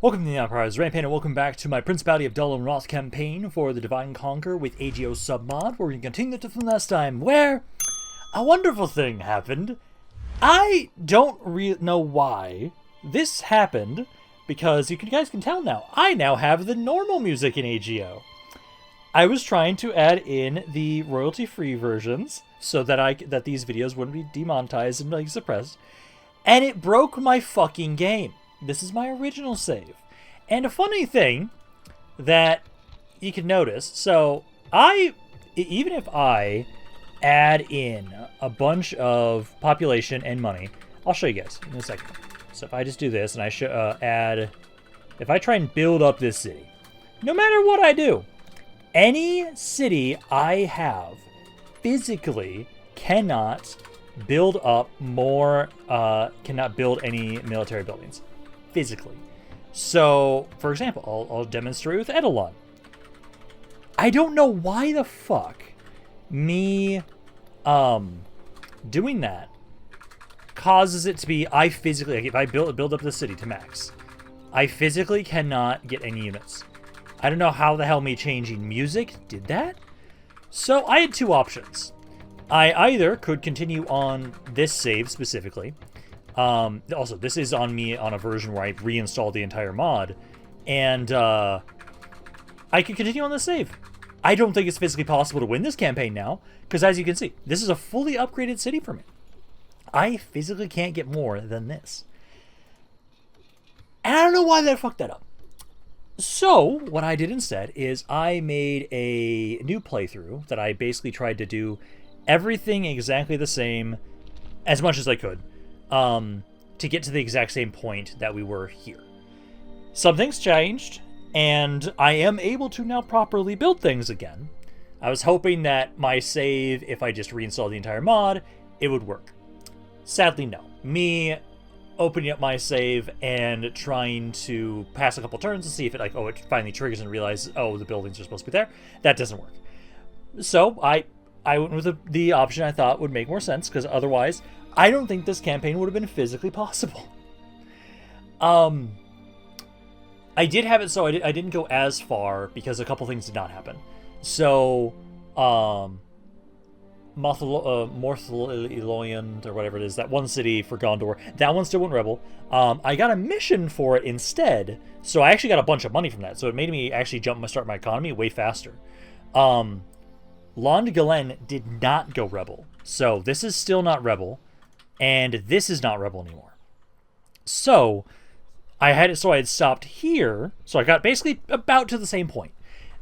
Welcome to the Enterprise, Rampaned, and welcome back to my Principality of Dol Amroth campaign for the Divine Conquer with AGO submod, where we can continue to from last time, where a wonderful thing happened. I don't know why this happened, because you guys can tell now, I now have the normal music in AGO. I was trying to add in the royalty-free versions so that these videos wouldn't be demonetized and like suppressed, and it broke my fucking game. This is my original save. And a funny thing that you can notice, so even if I add in a bunch of population and money, I'll show you guys in a second. So if I just do this and I if I try and build up this city, no matter what I do, any city I have physically cannot build up more, cannot build any military buildings. Physically. So, for example, I'll demonstrate with Eidolon. I don't know why the fuck me doing that causes it to be, I physically, like if I build up the city to max, I physically cannot get any units. I don't know how the hell me changing music did that. So I had two options. I either could continue on this save specifically. Also, this is on me on a version where I reinstalled the entire mod, and I could continue on the save. I don't think it's physically possible to win this campaign now, because as you can see, this is a fully upgraded city for me. I physically can't get more than this. And I don't know why they fucked that up. So, what I did instead is I made a new playthrough that I basically tried to do everything exactly the same as much as I could. To get to the exact same point that we were here. Something's changed, and I am able to now properly build things again. I was hoping that my save, if I just reinstall the entire mod, it would work. Sadly, no. Me opening up my save and trying to pass a couple turns to see if it it finally triggers and realizes, the buildings are supposed to be there. That doesn't work. So I went with the option I thought would make more sense, because otherwise I don't think this campaign would have been physically possible. I did have it so I didn't go as far because a couple things did not happen. So, Morthilion, or whatever it is, that one city for Gondor, that one still went rebel. I got a mission for it instead, so I actually got a bunch of money from that. So it made me actually start my economy way faster. Lond Galen did not go rebel, so this is still not rebel. And this is not rebel anymore. So I had stopped here. So I got basically about to the same point.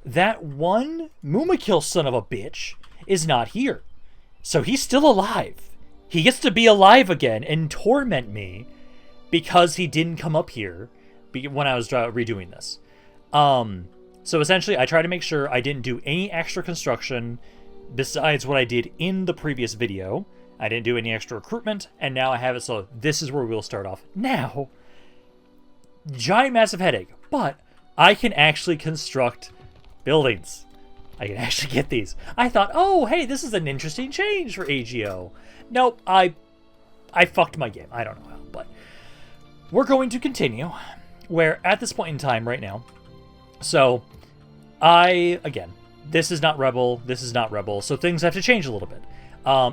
That one Mumakil son of a bitch is not here. So he's still alive. He gets to be alive again and torment me because he didn't come up here when I was redoing this. So essentially I try to make sure I didn't do any extra construction besides what I did in the previous video. I didn't do any extra recruitment, and now I have it, so this is where we'll start off. Now, giant massive headache, but I can actually construct buildings. I can actually get these. I thought, oh, hey, this is an interesting change for AGO. Nope, I fucked my game. I don't know how, but we're going to continue, where at this point in time right now, so again, this is not rebel, so things have to change a little bit.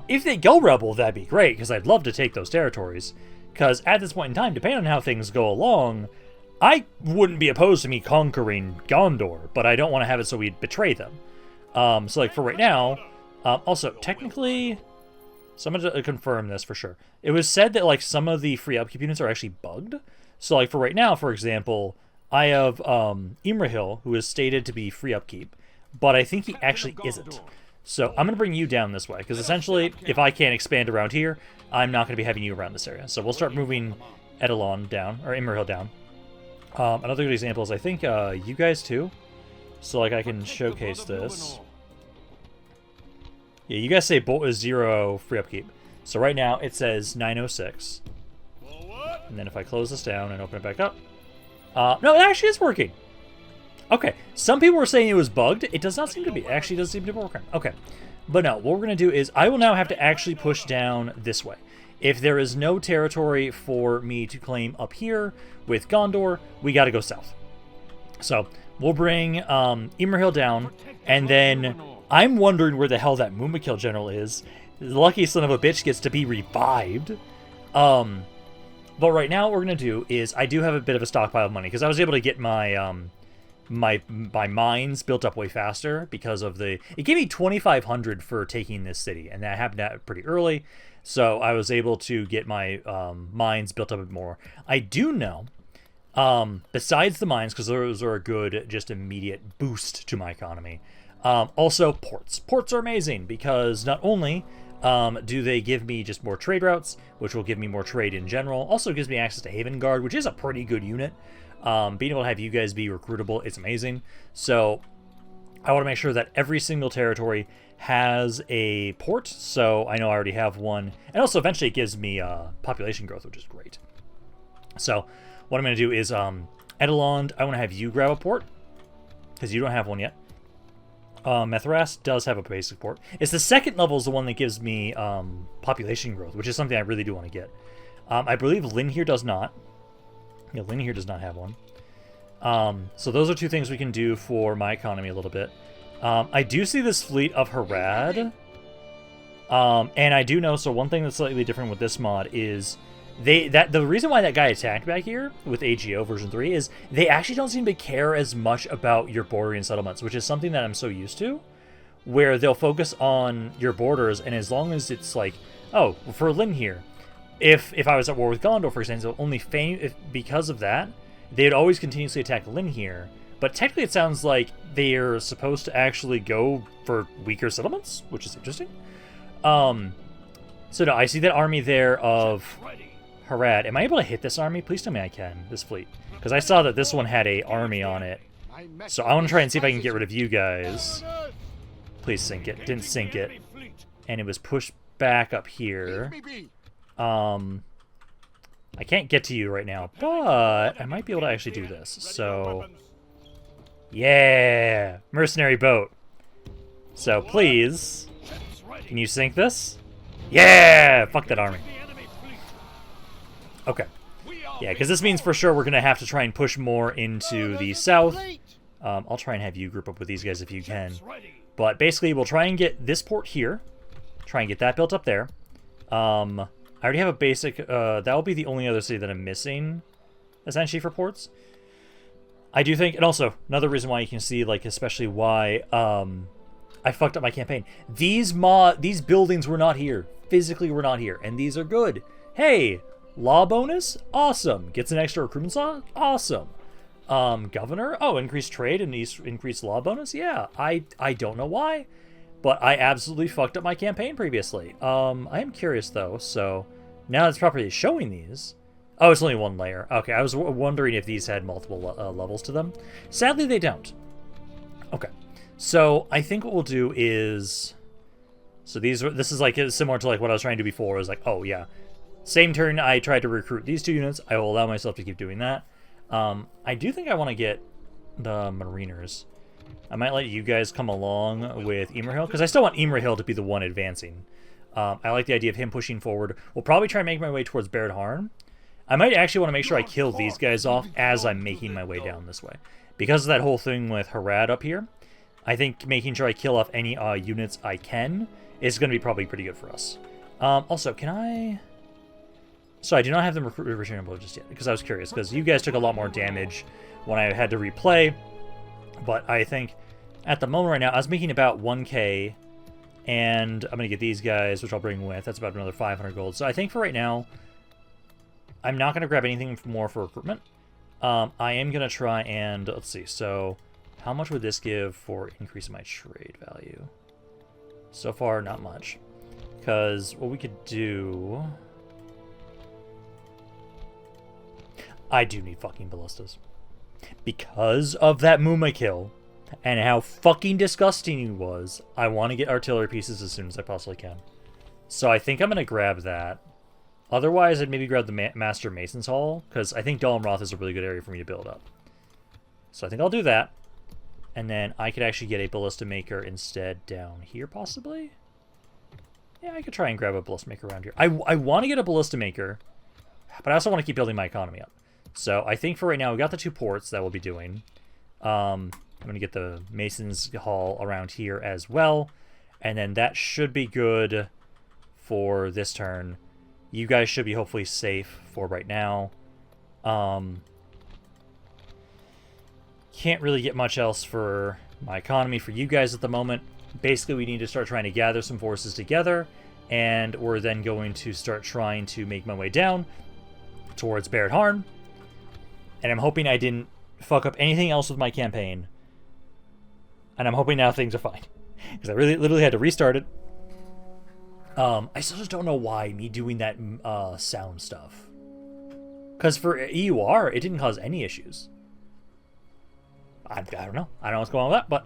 If they go rebel, that'd be great, because I'd love to take those territories. Because at this point in time, depending on how things go along, I wouldn't be opposed to me conquering Gondor, but I don't want to have it so we'd betray them. So like for right now, also technically, so I'm going to confirm this for sure. It was said that like some of the free upkeep units are actually bugged. So like for right now, for example, I have Imrahil, who is stated to be free upkeep, but I think he actually isn't. So I'm going to bring you down this way, because essentially, if I can't expand around here, I'm not going to be having you around this area. So we'll start moving Eidolon down, or Imrahil down. Another good example is, I think, you guys too. So, like, I can showcase this. Yeah, you guys say 0 free upkeep. So right now, it says 906. And then if I close this down and open it back up. No, it actually is working. Okay, some people were saying it was bugged. It does not seem to be. It actually does seem to be working. Okay, but no, what we're going to do is I will now have to actually push down this way. if there is no territory for me to claim up here with Gondor, we got to go south. So we'll bring Imrahil down, and then I'm wondering where the hell that Mumakil general is. The lucky son of a bitch gets to be revived. But right now what we're going to do is I do have a bit of a stockpile of money, because I was able to get my my mines built up way faster because of the... It gave me 2,500 for taking this city, and that happened pretty early, so I was able to get my mines built up a bit more. I do know, besides the mines, because those are a good, just immediate boost to my economy, also ports. Ports are amazing, because not only do they give me just more trade routes, which will give me more trade in general, also gives me access to Haven Guard, which is a pretty good unit. Being able to have you guys be recruitable, it's amazing. So I want to make sure that every single territory has a port. So I know I already have one. And also eventually it gives me population growth, which is great. So what I'm going to do is Edelond, I want to have you grab a port, because you don't have one yet. Methras does have a basic port. It's the second level is the one that gives me population growth, which is something I really do want to get. I believe Lynn here does not. Yeah, Lynn here does not have one. So those are two things we can do for my economy a little bit. I do see this fleet of Harad. And I do know, so one thing that's slightly different with this mod is the reason why that guy attacked back here with AGO version 3 is they actually don't seem to care as much about your bordering settlements, which is something that I'm so used to, where they'll focus on your borders, and as long as it's like, oh, for Lynn here, if I was at war with Gondor, for example, only because of that, they'd always continuously attack Lynn here. But technically it sounds like they're supposed to actually go for weaker settlements, which is interesting. So no, I see that army there of Harad. Am I able to hit this army? Please tell me I can, this fleet. Because I saw that this one had a army on it. So I want to try and see if I can get rid of you guys. Please sink it. Didn't sink it. And it was pushed back up here. I can't get to you right now, but I might be able to actually do this. So, yeah, mercenary boat. So please, can you sink this? Yeah, fuck that army. Okay, yeah, because this means for sure we're gonna have to try and push more into the south. I'll try and have you group up with these guys if you can. But basically, we'll try and get this port here. Try and get that built up there. I already have a basic, that will be the only other city that I'm missing, essentially, for ports. I do think, and also, another reason why you can see, like, especially why, I fucked up my campaign. These buildings were not here. Physically were not here, and these are good. Hey, law bonus? Awesome. Gets an extra recruitment slot? Awesome. Governor? Oh, increased trade and increased law bonus? Yeah, I don't know why. But I absolutely fucked up my campaign previously. I am curious, though, so now it's properly showing these. Oh, it's only one layer. Okay, I was wondering if these had multiple levels to them. Sadly, they don't. Okay, so I think what we'll do is... So this is like similar to like what I was trying to do before. It was like, oh, yeah. Same turn I tried to recruit these two units. I will allow myself to keep doing that. I do think I want to get the Mariners. I might let you guys come along with Imrahil, because I still want Imrahil to be the one advancing. I like the idea of him pushing forward. We'll probably try and make my way towards Barad Harn. I might actually want to make sure I kill these guys off as I'm making my way down this way. Because of that whole thing with Harad up here, I think making sure I kill off any units I can is going to be probably pretty good for us. Also, can I... So I do not have them returnable just yet, because I was curious, because you guys took a lot more damage when I had to replay. But I think at the moment right now, I was making about 1k, and I'm going to get these guys, which I'll bring with. That's about another 500 gold. So I think for right now, I'm not going to grab anything more for recruitment. I am going to try and, let's see, so how much would this give for increasing my trade value? So far, not much. Because what we could do... I do need fucking ballistas. Because of that Muma kill, and how fucking disgusting he was, I want to get artillery pieces as soon as I possibly can. So I think I'm going to grab that. Otherwise, I'd maybe grab the Master Mason's Hall, because I think Dol Amroth is a really good area for me to build up. So I think I'll do that. And then I could actually get a ballista maker instead down here, possibly? Yeah, I could try and grab a ballista maker around here. I want to get a ballista maker, but I also want to keep building my economy up. So I think for right now, we got the 2 ports that we'll be doing. I'm going to get the Mason's Hall around here as well. And then that should be good for this turn. You guys should be hopefully safe for right now. Can't really get much else for my economy for you guys at the moment. Basically, we need to start trying to gather some forces together, and we're then going to start trying to make my way down towards Barad Harn. And I'm hoping I didn't fuck up anything else with my campaign. And I'm hoping now things are fine. Because I literally had to restart it. I still just don't know why me doing that sound stuff. Because for EUR, it didn't cause any issues. I don't know. I don't know what's going on with that, but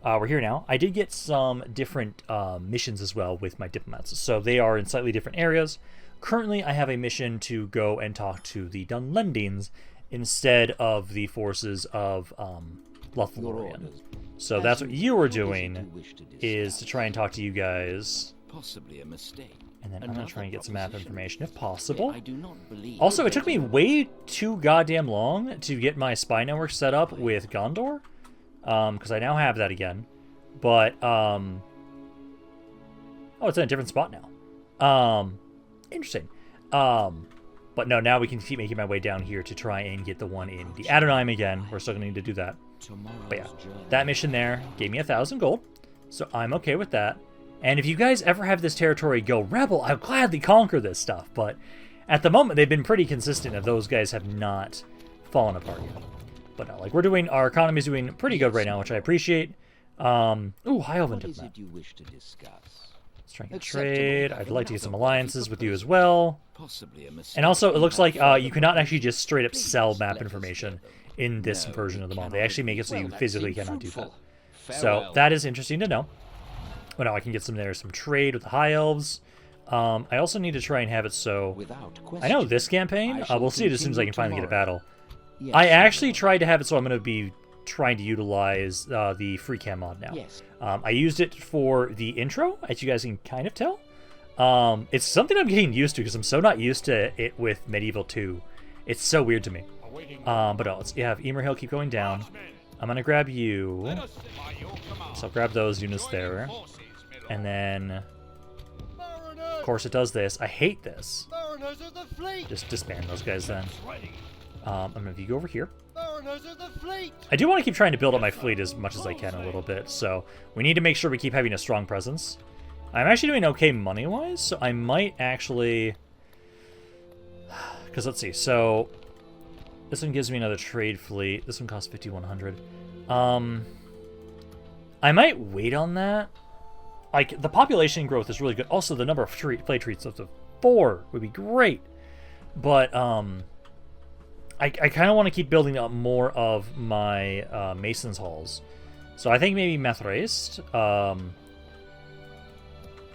we're here now. I did get some different missions as well with my diplomats. So they are in slightly different areas. Currently, I have a mission to go and talk to the Dunlendings instead of the forces of Lothlorien. So that's what you were doing, is to try and talk to you guys. Possibly a mistake. And then I'm going to try and get some map information if possible. Also, it took me way too goddamn long to get my spy network set up with Gondor. Because I now have that again. But, oh, it's in a different spot now. Interesting. But no, now we can keep making my way down here to try and get the one in the Adonheim again. We're still going to need to do that. But yeah, that mission there gave me 1,000 gold. So I'm okay with that. And if you guys ever have this territory go rebel, I'll gladly conquer this stuff. But at the moment, they've been pretty consistent if those guys have not fallen apart yet. But no, like, our economy's doing pretty good right now, which I appreciate. Ooh, High Elven diplomat. Let's try and get trade. I'd like to get some alliances with you as well. And also, it looks like you cannot actually just straight up sell map information in this version of the mod. They actually make it so you physically cannot do that. So that is interesting to know. But now I can get some trade with the High Elves. I also need to try and have it so... I know this campaign, we'll see it as soon as I can finally get a battle. I actually tried to have it so I'm going to be trying to utilize the free cam mod now. I used it for the intro, as you guys can kind of tell. It's something I'm getting used to because I'm so not used to it with Medieval 2. It's so weird to me. But no, let's have Emerhill keep going down. I'm going to grab you. So I'll grab those units there. And then, of course it does this. I hate this. Just disband those guys then. I'm going to go over here. I do want to keep trying to build up my fleet as much as I can a little bit. So we need to make sure we keep having a strong presence. I'm actually doing okay money-wise. So I might actually... Because let's see. So this one gives me another trade fleet. This one costs 5,100. I might wait on that. Like, the population growth is really good. Also, the number of fleet treats up to 4 would be great. But, I kind of want to keep building up more of my Mason's Halls. So I think maybe Methraist.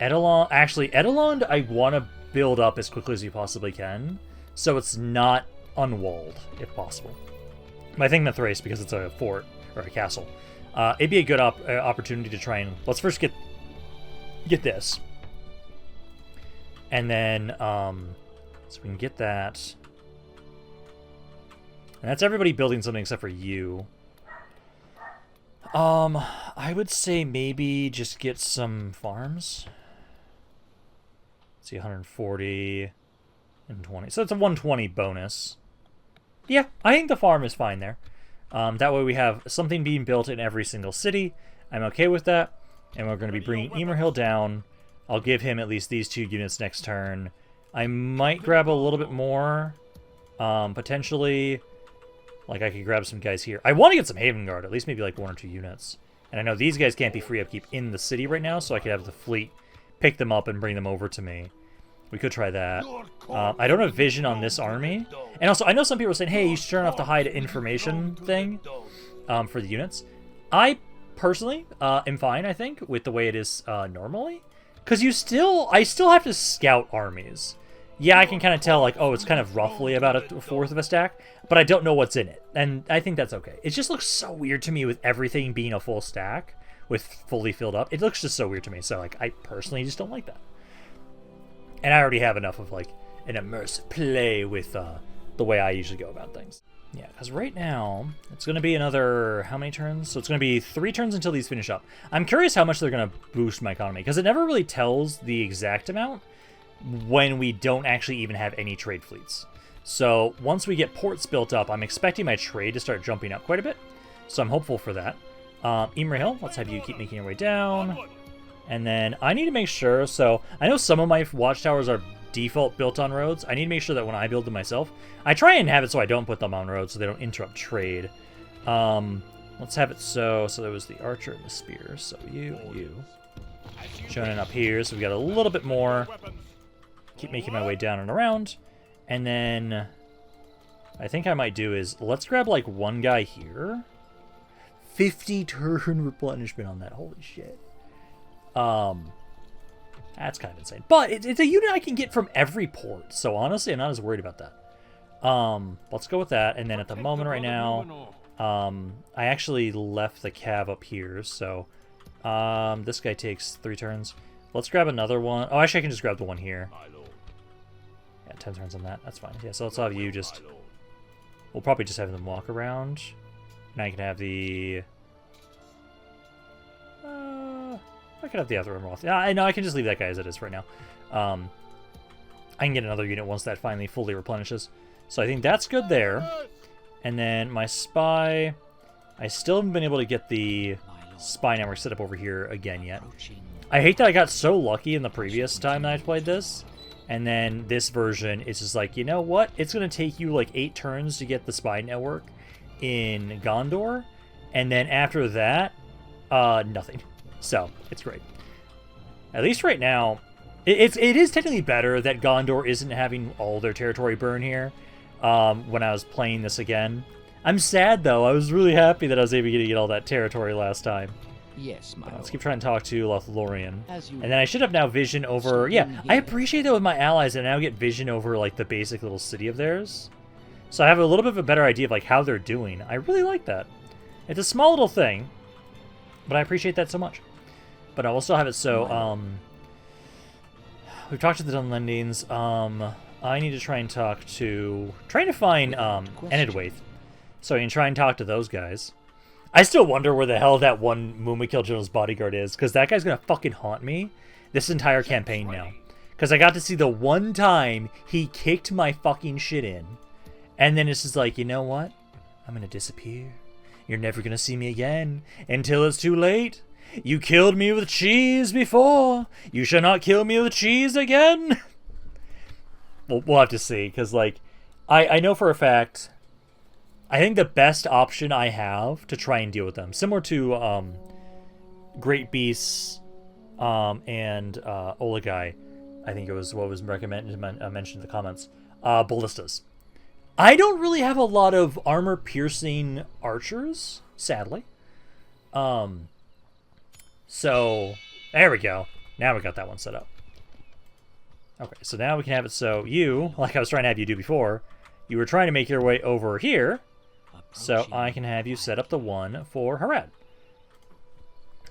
Edelon. Actually, Edelond I want to build up as quickly as you possibly can. So it's not unwalled, if possible. But I think Methraist, because it's a fort, or a castle. It'd be a good opportunity to try and... Let's first get this. And then, so we can get that. And that's everybody building something except for you. I would say maybe just get some farms. Let's see, 140 and 20. So it's a 120 bonus. Yeah, I think the farm is fine there. That way we have something being built in every single city. I'm okay with that. And we're going to be bringing Emerhill down. I'll give him at least these 2 units next turn. I might grab a little bit more. Potentially, like I could grab some guys here. I want to get some Haven Guard, at least maybe like 1 or 2 units. And I know these guys can't be free upkeep in the city right now, so I could have the fleet pick them up and bring them over to me. We could try that. I don't have vision on this army. And also, I know some people are saying, hey, you should turn off the hide information thing for the units. I personally am fine, I think, with the way it is normally. Because I still have to scout armies. Yeah, I can kind of tell, like, oh, it's kind of roughly about a fourth of a stack, but I don't know what's in it. And I think that's okay. It just looks so weird to me with everything being a full stack with fully filled up. It looks just so weird to me. So, like, I personally just don't like that. And I already have enough of like an immersive play with the way I usually go about things. Yeah, because right now, it's going to be another, how many turns? So it's going to be 3 turns until these finish up. I'm curious how much they're going to boost my economy, because it never really tells the exact amount when we don't actually even have any trade fleets. So once we get ports built up, I'm expecting my trade to start jumping up quite a bit. So I'm hopeful for that. Imrahil, let's have you keep making your way down. And then I need to make sure, so I know some of my watchtowers are default built on roads. I need to make sure that when I build them myself, I try and have it so I don't put them on roads so they don't interrupt trade. Let's have it so there was the archer and the spear. So you. Showing up here, so we got a little bit more. Keep making my way down and around. And then I think I might do is, let's grab like one guy here. 50 turn replenishment on that, holy shit. That's kind of insane. But it's a unit I can get from every port, so honestly, I'm not as worried about that. Let's go with that, and then at the moment right now, I actually left the cav up here, so this guy takes 3 turns. Let's grab another one. Oh, actually, I can just grab the one here. Yeah, 10 turns on that. That's fine. Yeah, so let's have you just... We'll probably just have them walk around. And I can have the... I could have the other Amroth. Yeah, I know, I can just leave that guy as it is right now. I can get another unit once that finally fully replenishes. So I think that's good there. And then my spy... I still haven't been able to get the spy network set up over here again yet. I hate that I got so lucky in the previous time that I played this. And then this version is just like, you know what? It's going to take you like 8 turns to get the spy network in Gondor. And then after that, nothing. So, it's great. At least right now, it is technically better that Gondor isn't having all their territory burn here when I was playing this again. I'm sad, though. I was really happy that I was able to get all that territory last time. Yes, my Let's keep trying to talk to Lothlorien. And then I should have now vision over... Yeah, I appreciate that with my allies, and I now get vision over, like, the basic little city of theirs. So I have a little bit of a better idea of, like, how they're doing. I really like that. It's a small little thing, but I appreciate that so much. But I will still have it so, we've talked to the Dunlendings. I need to try and talk to... Trying to find, Enidwaith. So I can try and talk to those guys. I still wonder where the hell that one Mumakil General's bodyguard is, because that guy's gonna fucking haunt me this entire campaign now. Because I got to see the one time he kicked my fucking shit in. And then it's just like, you know what? I'm gonna disappear. You're never gonna see me again until it's too late. You killed me with cheese before. You shall not kill me with cheese again. We'll have to see, because, like, I know for a fact, I think the best option I have to try and deal with them, similar to Great Beasts and Olagai, I think it was what was recommended, mentioned in the comments, ballistas. I don't really have a lot of armor-piercing archers, sadly. So, there we go. Now we got that one set up. Okay, so now we can have it so you, like I was trying to have you do before, you were trying to make your way over here, so I can have you set up the one for Harad.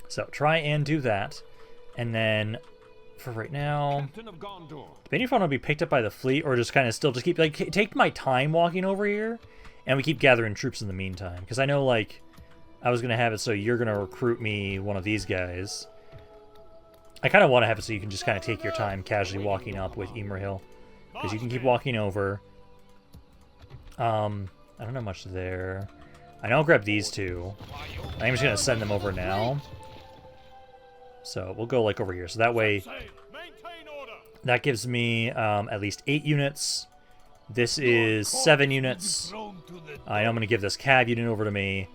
So, try and do that. And then, for right now, depending if I want to be picked up by the fleet, or just kind of still just keep, like, take my time walking over here, and we keep gathering troops in the meantime. Because I know, like, I was going to have it so you're going to recruit me one of these guys. I kind of want to have it so you can just kind of take your time casually walking up with Imrahil. Because you can keep walking over. I don't know much there. I know I'll grab these two. I'm just going to send them over now. So we'll go like over here. So that way, that gives me at least 8 units. This is 7 units. I know I'm going to give this cav unit over to me.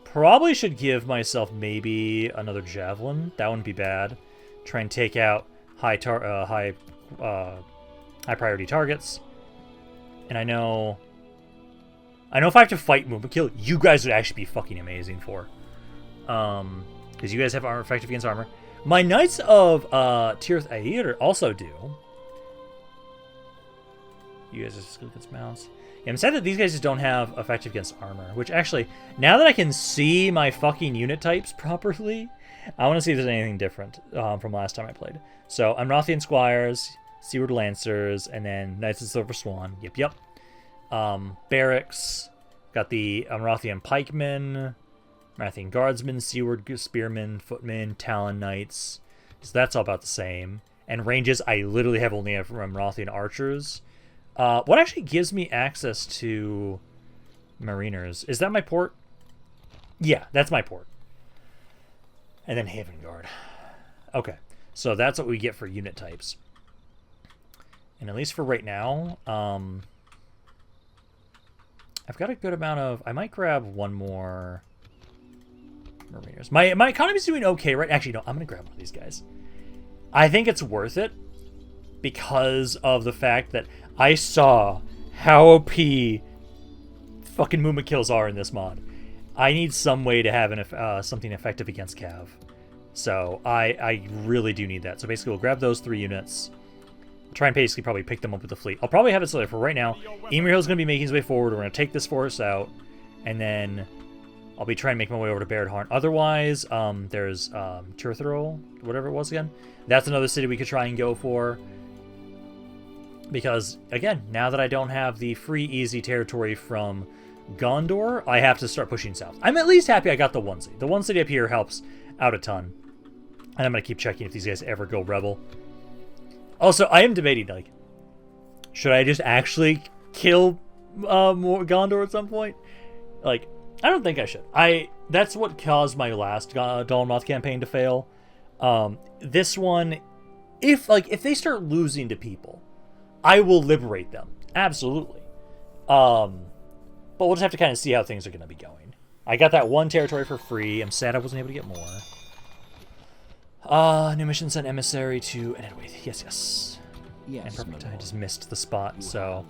Probably should give myself maybe another javelin. That wouldn't be bad. Try and take out high priority targets. And I know if I have to fight Mumakil, you guys would actually be fucking amazing for. Because you guys have armor effective against armor. My Knights of Tirith Air also do. You guys are just good against mounts. Yeah, I'm sad that these guys just don't have effective against armor. Which actually, now that I can see my fucking unit types properly, I want to see if there's anything different from last time I played. So, Amrothian Squires, Seaward Lancers, and then Knights of the Silver Swan. Yep. Barracks. Got the Amrothian Pikemen, Marathian Guardsmen, Seaward Spearmen, Footmen, Talon Knights. So that's all about the same. And ranges, I literally have only have Amrothian Archers. What actually gives me access to Mariners? Is that my port? Yeah, that's my port. And then Haven Guard. Okay, so that's what we get for unit types. And at least for right now, I've got a good amount of... I might grab one more Mariners. My economy's doing okay, right? Actually, no, I'm going to grab one of these guys. I think it's worth it because of the fact that I saw how OP fucking Muma kills are in this mod. I need some way to have something effective against Cav. So I really do need that. So basically we'll grab those 3 units. Try and basically probably pick them up with the fleet. I'll probably have it so that for right now, Ymir Hill's going to be making his way forward. We're going to take this force out, and then I'll be trying to make my way over to Barad Harn. Otherwise, there's Turthurl, whatever it was again. That's another city we could try and go for. Because, again, now that I don't have the free, easy territory from Gondor, I have to start pushing south. I'm at least happy I got the one city. The one city up here helps out a ton. And I'm going to keep checking if these guys ever go rebel. Also, I am debating, like, should I just actually kill more Gondor at some point? Like, I don't think I should. That's what caused my last Dol Amroth campaign to fail. This one, if they start losing to people, I will liberate them. Absolutely. But we'll just have to kind of see how things are going to be going. I got that one territory for free. I'm sad I wasn't able to get more. New mission sent emissary to... Yes. Yes, and perfect. my I just missed the spot, so...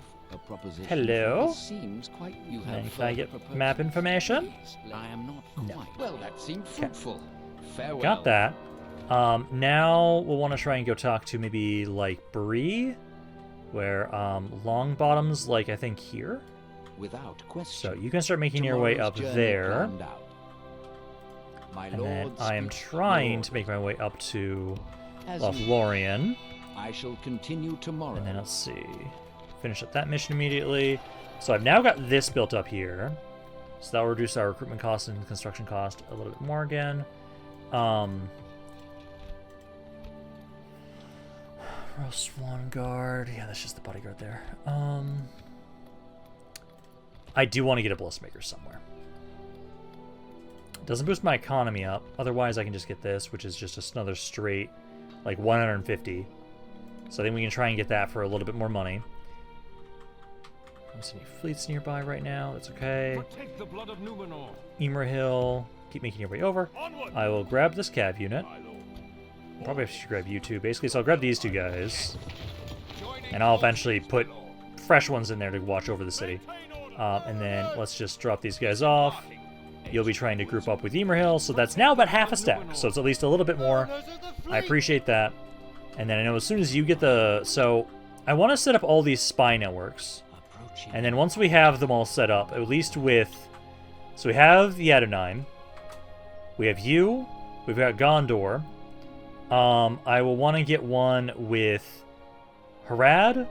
Hello? And can I get map information? I am not quite. No. Well, that seemed fruitful. Farewell. Got that. Now we'll want to try and go talk to maybe, like, Bree, where, Longbottom's, like, I think here? Without question. So you can start making your way up there. My And then lord I am speaks trying Lord. to make my way up to As you- Lothlorien. I shall continue tomorrow. And then let's see. Finish up that mission immediately. So I've now got this built up here. So that will reduce our recruitment cost and construction cost a little bit more again. Swan Guard. Yeah, that's just the bodyguard there. I do want to get a Blissmaker somewhere. Doesn't boost my economy up. Otherwise, I can just get this, which is just another straight, like, 150. So I think we can try and get that for a little bit more money. I don't see any fleets nearby right now. That's okay. Ymir Hill. Keep making your way over. I will grab this cav unit. Probably should grab you two, basically. So I'll grab these two guys. And I'll eventually put fresh ones in there to watch over the city. And then let's just drop these guys off. You'll be trying to group up with Ymir Hill, so that's now about half a stack. So it's at least a little bit more. I appreciate that. And then I know as soon as you get the... So I want to set up all these spy networks. And then once we have them all set up, at least with... So we have the Adonai. We have you. We've got Gondor. I will want to get one with Harad.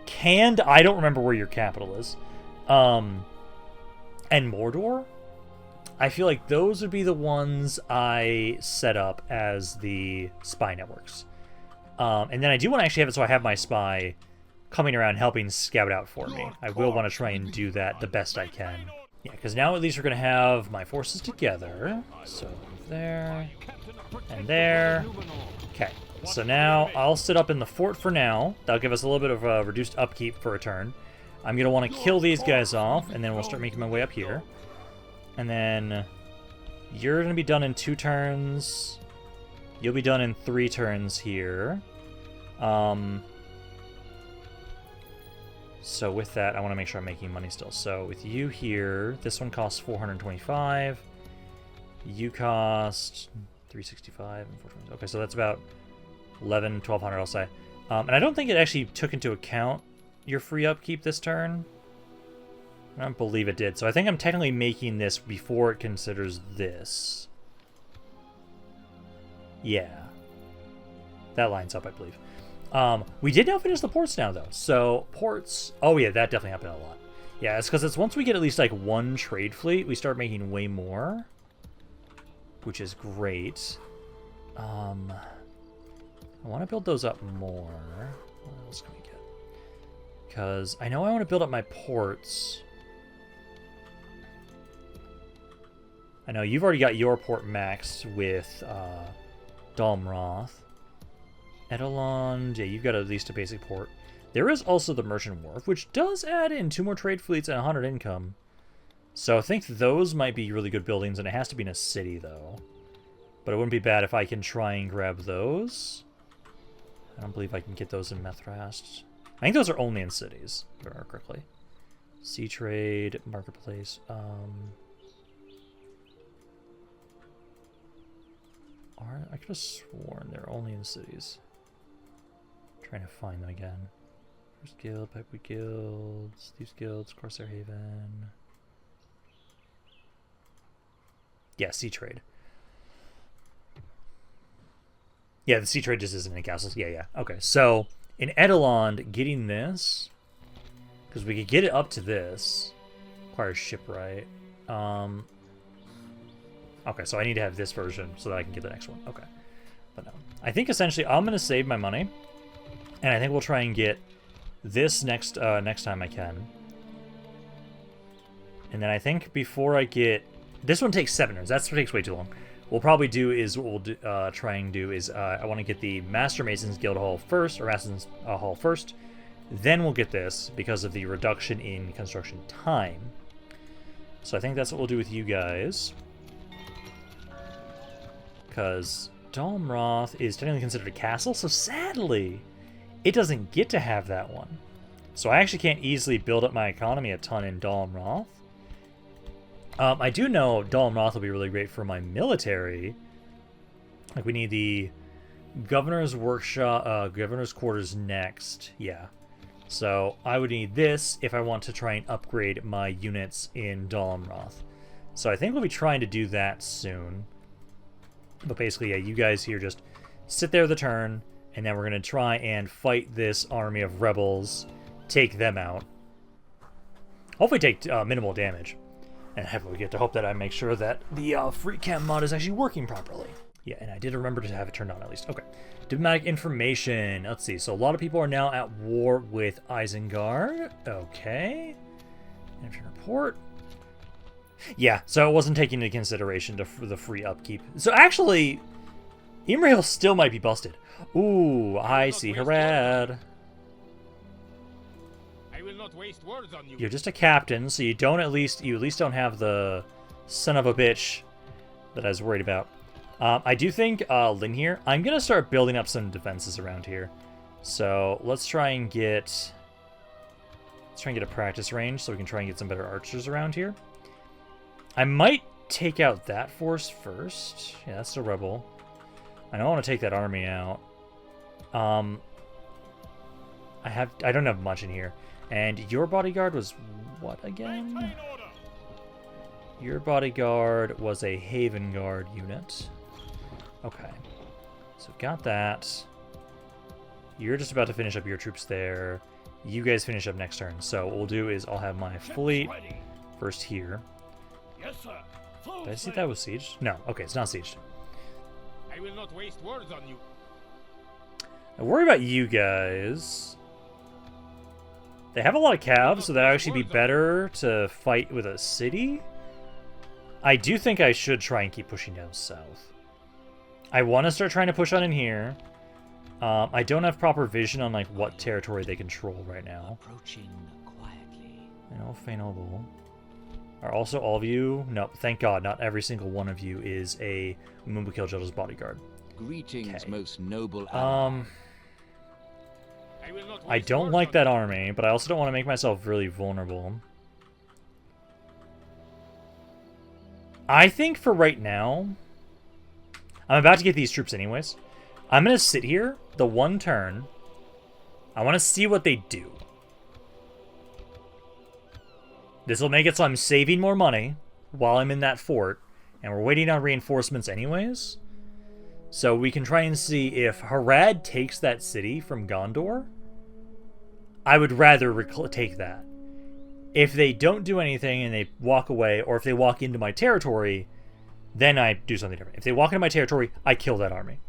Canned. I don't remember where your capital is. And Mordor. I feel like those would be the ones I set up as the spy networks. And then I do want to actually have it so I have my spy coming around helping scout out for me. I will want to try and do that the best I can. Yeah, because now at least we're going to have my forces together. So there and there. Okay, so now I'll sit up in the fort for now. That'll give us a little bit of a reduced upkeep for a turn. I'm going to want to kill these guys off, and then we'll start making my way up here. And then you're going to be done in 2 turns. You'll be done in 3 turns here. So with that, I want to make sure I'm making money still. So with you here, this one costs 425. You cost 365 and 420. Okay, so that's about 1,200, I'll say. And I don't think it actually took into account your free upkeep this turn. I don't believe it did. So I think I'm technically making this before it considers this. Yeah. That lines up, I believe. We did now finish the ports now, though. So, ports... Oh, yeah, that definitely happened a lot. Yeah, it's because it's once we get at least, like, one trade fleet, we start making way more. Which is great. I want to build those up more. What else can we get? Because I know I want to build up my ports. I know you've already got your port maxed with Dol Amroth. Edelond, yeah, you've got at least a basic port. There is also the Merchant Wharf, which does add in 2 more trade fleets and 100 income. So I think those might be really good buildings, and it has to be in a city, though. But it wouldn't be bad if I can try and grab those. I don't believe I can get those in Methrast. I think those are only in cities, if I remember correctly. Sea Trade, Marketplace. I could have sworn they're only in cities. Trying to find them again. First Guild, Pipewood Guilds, Thieves Guilds, Corsair Haven. Yeah, Sea Trade. Yeah, the Sea Trade just isn't in castles. Yeah. Okay, so in Edelond, getting this, because we could get it up to this, requires shipwright. Okay, so I need to have this version so that I can get the next one. Okay. But no. I think essentially I'm going to save my money. And I think we'll try and get this next time I can. And then I think before I get... This one takes 7 turns. That takes way too long. We'll probably do is... What we'll do, try and do is... I want to get the Master Masons Guild Hall first. Or Masons Hall first. Then we'll get this because of the reduction in construction time. So I think that's what we'll do with you guys. Because Dol Amroth is technically considered a castle. So sadly... it doesn't get to have that one. So I actually can't easily build up my economy a ton in Dol Amroth. I do know Dol Amroth will be really great for my military. Like, we need the Governor's Workshop, Governor's Quarters next. Yeah. So I would need this if I want to try and upgrade my units in Dol Amroth. So I think we'll be trying to do that soon. But basically, yeah, you guys here just sit there the turn. And then we're going to try and fight this army of rebels, take them out. Hopefully take minimal damage. And we get to hope that I make sure that the free cam mod is actually working properly. Yeah, and I did remember to have it turned on at least. Okay. Diplomatic information. Let's see. So a lot of people are now at war with Isengard. Okay. Entry report. Yeah, so it wasn't taken into consideration for the free upkeep. So actually, Imrail still might be busted. Ooh, I see Harad. I will not waste words on you. You're just a captain, so you at least don't have the son of a bitch that I was worried about. I do think Lynn here. I'm gonna start building up some defenses around here. So let's try and get a practice range so we can try and get some better archers around here. I might take out that force first. Yeah, that's the rebel. I don't want to take that army out. I don't have much in here. And your bodyguard was what again? Your bodyguard was a Haven Guard unit. Okay. So we've got that. You're just about to finish up your troops there. You guys finish up next turn. So what we'll do is I'll have my fleet first here. Yes, sir. Did I see that was sieged? No. Okay, it's not sieged. I will not waste words on you. I worry about you guys. They have a lot of calves, so that'd actually be better to fight with a city. I do think I should try and keep pushing down south. I want to start trying to push on in here. I don't have proper vision on like what territory they control right now. Approaching quietly. I know Fanuilond. Are also all of you? No, thank God, not every single one of you is a Mumbu Kiljota's bodyguard. Greetings, Okay. most noble. I don't like that army, but I also don't want to make myself really vulnerable. I think for right now, I'm about to get these troops anyways. I'm going to sit here the one turn. I want to see what they do. This will make it so I'm saving more money while I'm in that fort. And we're waiting on reinforcements anyways. So we can try and see if Harad takes that city from Gondor. I would rather take that. If they don't do anything and they walk away, or if they walk into my territory, then I do something different. If they walk into my territory, I kill that army.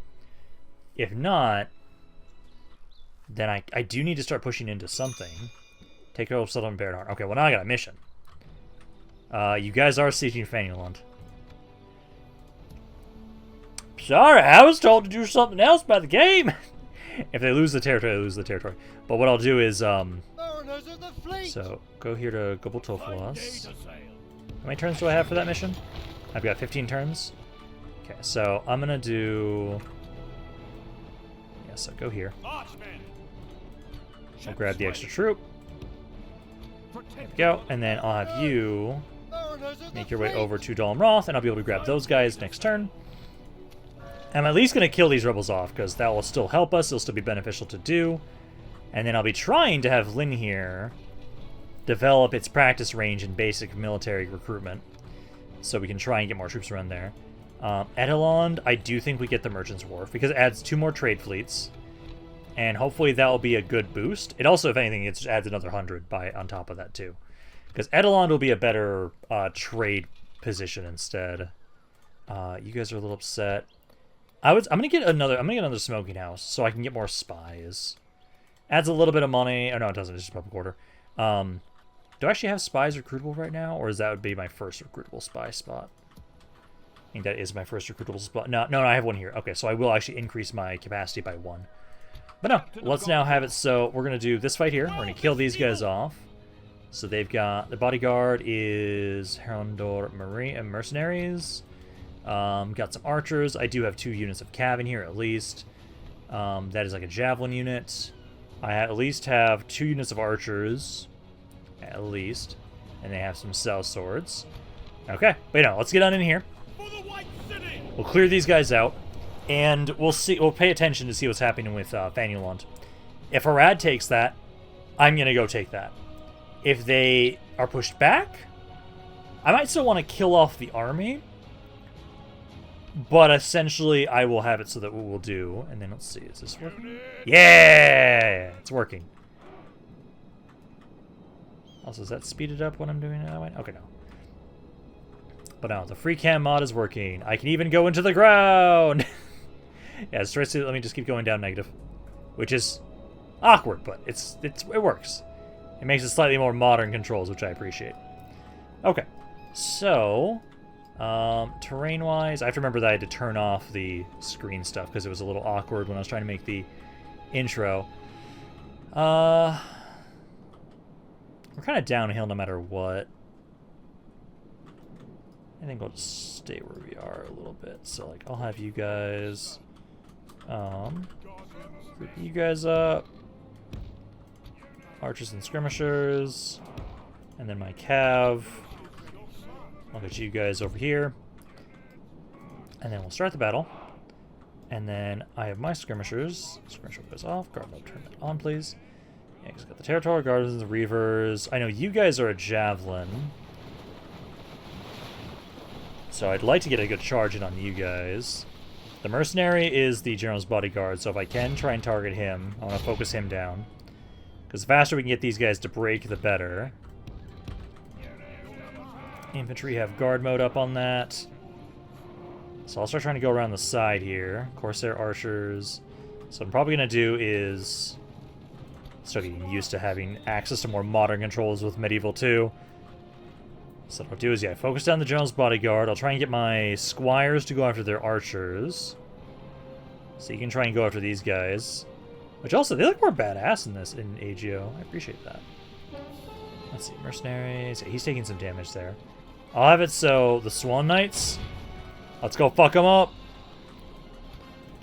If not, then I do need to start pushing into something. Take over settlement Barad. Okay, well now I got a mission. You guys are sieging Fanuilond. Sorry, I was told to do something else by the game. If they lose the territory, they lose the territory. But what I'll do is, so go here to Goboltofalos. How many turns do I have for that mission? I've got 15 turns. Okay, so I'm gonna do. Yeah, so go here. I'll grab the extra troop. There we go, and then I'll have you make your way over to Dol Amroth, and I'll be able to grab those guys next turn. I'm at least going to kill these rebels off, because that will still help us. It'll still be beneficial to do. And then I'll be trying to have Lynn here develop its practice range in basic military recruitment, so we can try and get more troops around there. Fanuilond, I do think we get the Merchant's Wharf, because it adds 2 more trade fleets. And hopefully that will be a good boost. It also, if anything, it just adds another 100 on top of that, too. Because Fanuilond will be a better trade position instead. You guys are a little upset. I'm gonna get another smoking house so I can get more spies. Adds a little bit of money. Oh no, it doesn't. It's just public order. Do I actually have spies recruitable right now, or is that would be my first recruitable spy spot? I think that is my first recruitable spot. No, I have one here. Okay, so I will actually increase my capacity by 1. But no, let's now have it. So we're gonna do this fight here. We're gonna kill these guys off. So they've got the bodyguard is Gondor mercenaries. Got some archers. I do have 2 units of cav in here at least. That is like a javelin unit. I at least have 2 units of archers, at least, and they have some cell swords. Okay, but let's get on in here. We'll clear these guys out, and we'll see. We'll pay attention to see what's happening with Fanuilond. If Barad takes that, I'm gonna go take that. If they are pushed back, I might still want to kill off the army. But essentially, I will have it so that what we'll do, and then let's see, is this working? Yeah, it's working. Also, is that speeded up when I'm doing it that way? Okay, no. But now the free cam mod is working. I can even go into the ground. Yeah, let me just keep going down negative, which is awkward, but it works. It makes it slightly more modern controls, which I appreciate. Okay, so. Terrain-wise, I have to remember that I had to turn off the screen stuff because it was a little awkward when I was trying to make the intro. We're kind of downhill no matter what. I think we'll just stay where we are a little bit. So, like, I'll have you guys, group you guys up. Archers and skirmishers. And then my cav. I'll get you guys over here. And then we'll start the battle. And then I have my skirmishers. Skirmisher goes off. Guard mode, turn that on, please. Yeah, he's got the territory, guards, the reavers. I know you guys are a javelin. So I'd like to get a good charge in on you guys. The mercenary is the general's bodyguard, so if I can try and target him, I want to focus him down. Because the faster we can get these guys to break, the better. Infantry have guard mode up on that. So I'll start trying to go around the side here. Corsair archers. So what I'm probably going to do is start getting used to having access to more modern controls with Medieval 2. So what I'll do is, yeah, focus down the general's bodyguard. I'll try and get my squires to go after their archers. So you can try and go after these guys. Which also, they look more badass in this, in AGO. I appreciate that. Let's see, mercenaries. Yeah, he's taking some damage there. I'll have it so the Swan Knights, let's go fuck them up.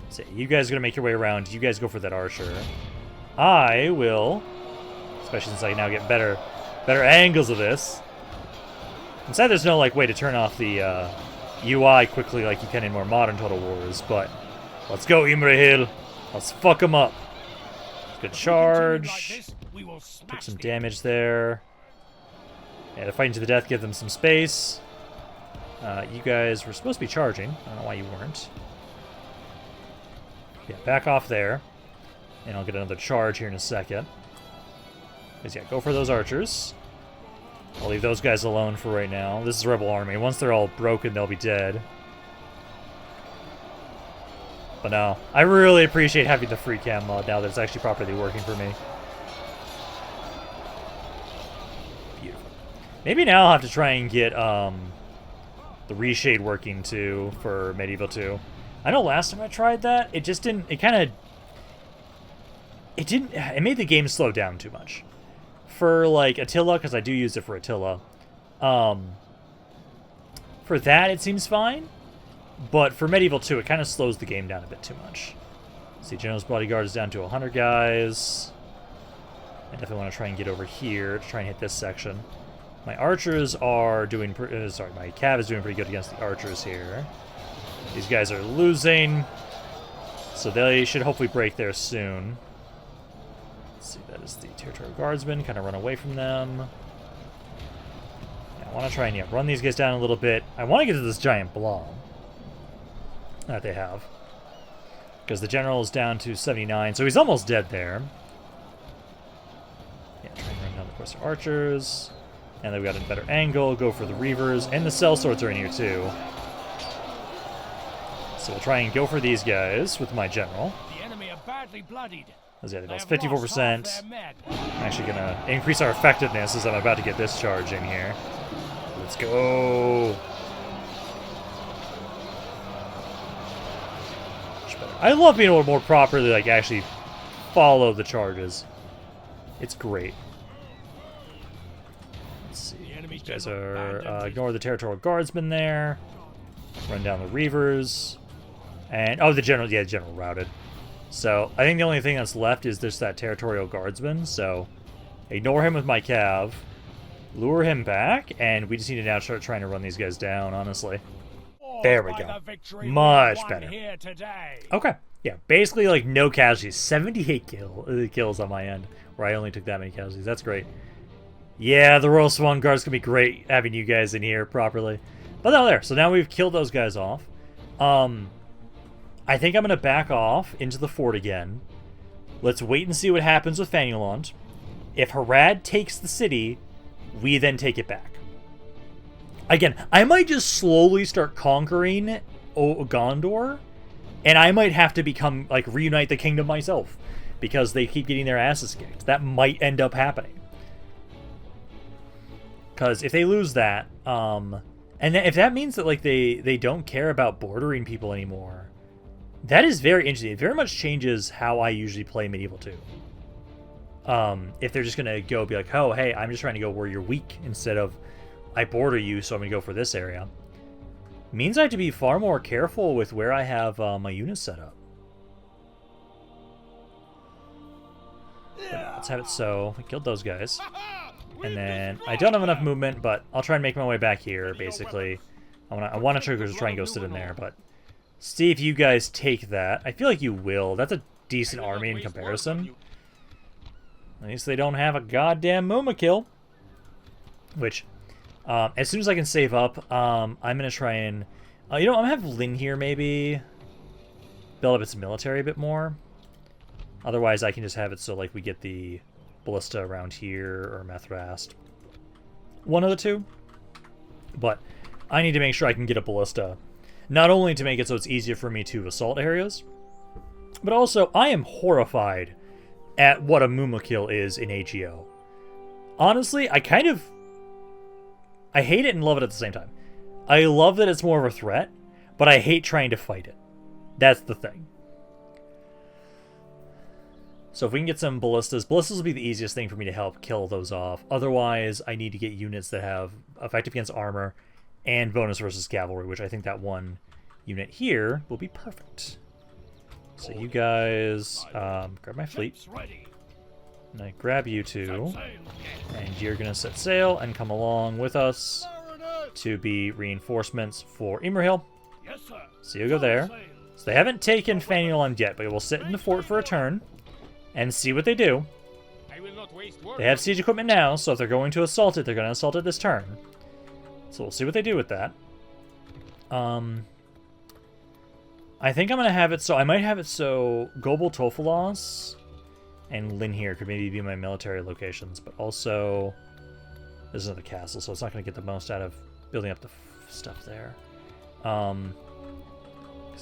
So you guys are going to make your way around. You guys go for that archer. I will, especially since I now get better angles of this. Inside there's no like way to turn off the UI quickly like you can in more modern Total Wars, but let's go Imrahil. Let's fuck them up. Good charge. Took some damage there. Yeah, they're fighting to the death. Give them some space. You guys were supposed to be charging. I don't know why you weren't. Yeah, back off there. And I'll get another charge here in a second. Because, yeah, go for those archers. I'll leave those guys alone for right now. This is Rebel Army. Once they're all broken, they'll be dead. But no, I really appreciate having the free cam mod now that it's actually properly working for me. Beautiful. Maybe now I'll have to try and get the reshade working too for Medieval 2. I know last time I tried that, it just didn't, it made the game slow down too much. For like Attila, because I do use it for Attila, for that it seems fine. But for Medieval 2, it kind of slows the game down a bit too much. See, General's Bodyguard is down to 100 guys. I definitely want to try and get over here to try and hit this section. My archers are doing... sorry, my cav is doing pretty good against the archers here. These guys are losing. So they should hopefully break there soon. Let's see, that is the Territorial Guardsmen. Kind of run away from them. Yeah, I want to try and run these guys down a little bit. I want to get to this giant blob that they have, because the general is down to 79, so he's almost dead there. Yeah, try and run down the course of archers, and then we got a better angle. Go for the reavers, and the sellswords are in here too. So we'll try and go for these guys with my general. The enemy are badly bloodied. Yeah, that's 54%. I'm actually gonna increase our effectiveness as I'm about to get this charge in here. Let's go. I love being able to more properly, like, actually follow the charges. It's great. Let's see. These guys are... ignore the Territorial Guardsmen there. Run down the Reavers. And... oh, the General... yeah, the General routed. So, I think the only thing that's left is just that Territorial Guardsman. So, ignore him with my cav. Lure him back. And we just need to now start trying to run these guys down, honestly. There we go. Much better. Okay. Yeah, basically like no casualties. 78 kills on my end, where I only took that many casualties. That's great. Yeah, the Royal Swan Guard's gonna be great having you guys in here properly. But no, there. So now we've killed those guys off. I think I'm gonna back off into the fort again. Let's wait and see what happens with Fanuilond. If Harad takes the city, we then take it back. Again, I might just slowly start conquering Gondor, and I might have to become, like, reunite the kingdom myself, because they keep getting their asses kicked. That might end up happening. Because if they lose that, and if that means that, like, they don't care about bordering people anymore, that is very interesting. It very much changes how I usually play Medieval 2. If they're just going to go be like, oh, hey, I'm just trying to go where you're weak, instead of... I border you, so I'm going to go for this area. Means I have to be far more careful with where I have my units set up. But let's have it so. We killed those guys. And then I don't have enough movement, but I'll try and make my way back here, basically. I want to try and go sit in there, but see if you guys take that. I feel like you will. That's a decent army in comparison. At least they don't have a goddamn Muma kill. Which... as soon as I can save up, I'm going to try and... you know, I'm going to have Lynn here, maybe. Build up its military a bit more. Otherwise, I can just have it so, like, we get the ballista around here, or Methrast. One of the two. But I need to make sure I can get a ballista. Not only to make it so it's easier for me to assault areas, but also, I am horrified at what a Muma kill is in AGO. Honestly, I hate it and love it at the same time. I love that it's more of a threat, but I hate trying to fight it. That's the thing. So if we can get some ballistas will be the easiest thing for me to help kill those off. Otherwise, I need to get units that have effective against armor and bonus versus cavalry, which I think that one unit here will be perfect. So you guys, grab my fleet. And I grab you two, and you're going to set sail and come along with us to be reinforcements for Imrahil. So you go there. So they haven't taken Fanuilond yet, but we'll sit in the fort for a turn and see what they do. They have siege equipment now, so if they're going to assault it, they're going to assault it this turn. So we'll see what they do with that. I think I'm going to have it so... I might have it so Gobel Tofalos and Lin here could maybe be my military locations, but also... This is another castle, so it's not going to get the most out of building up the stuff there. Because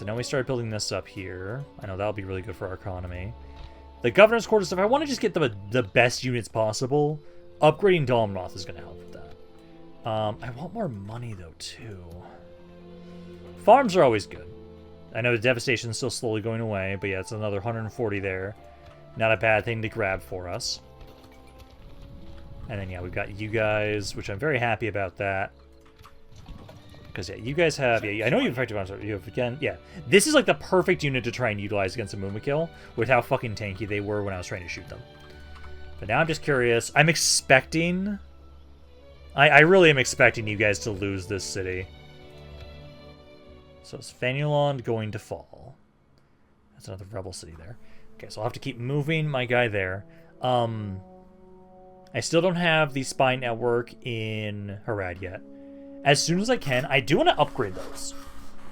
I know we started building this up here. I know that'll be really good for our economy. The governor's quarters, if I want to just get the best units possible, upgrading Dol Amroth is going to help with that. I want more money, though, too. Farms are always good. I know the devastation is still slowly going away, but yeah, it's another 140 there. Not a bad thing to grab for us. And then, yeah, we've got you guys, which I'm very happy about that. Because, yeah, you guys have... Yeah, I know you have effective arms. You have, again, yeah. This is, like, the perfect unit to try and utilize against a Mumakil with how fucking tanky they were when I was trying to shoot them. But now I'm just curious. I'm expecting... I really am expecting you guys to lose this city. So it's Fanuilond going to fall. That's another rebel city there. Okay, so I'll have to keep moving my guy there. I still don't have the spy network in Harad yet. As soon as I can, I do want to upgrade those.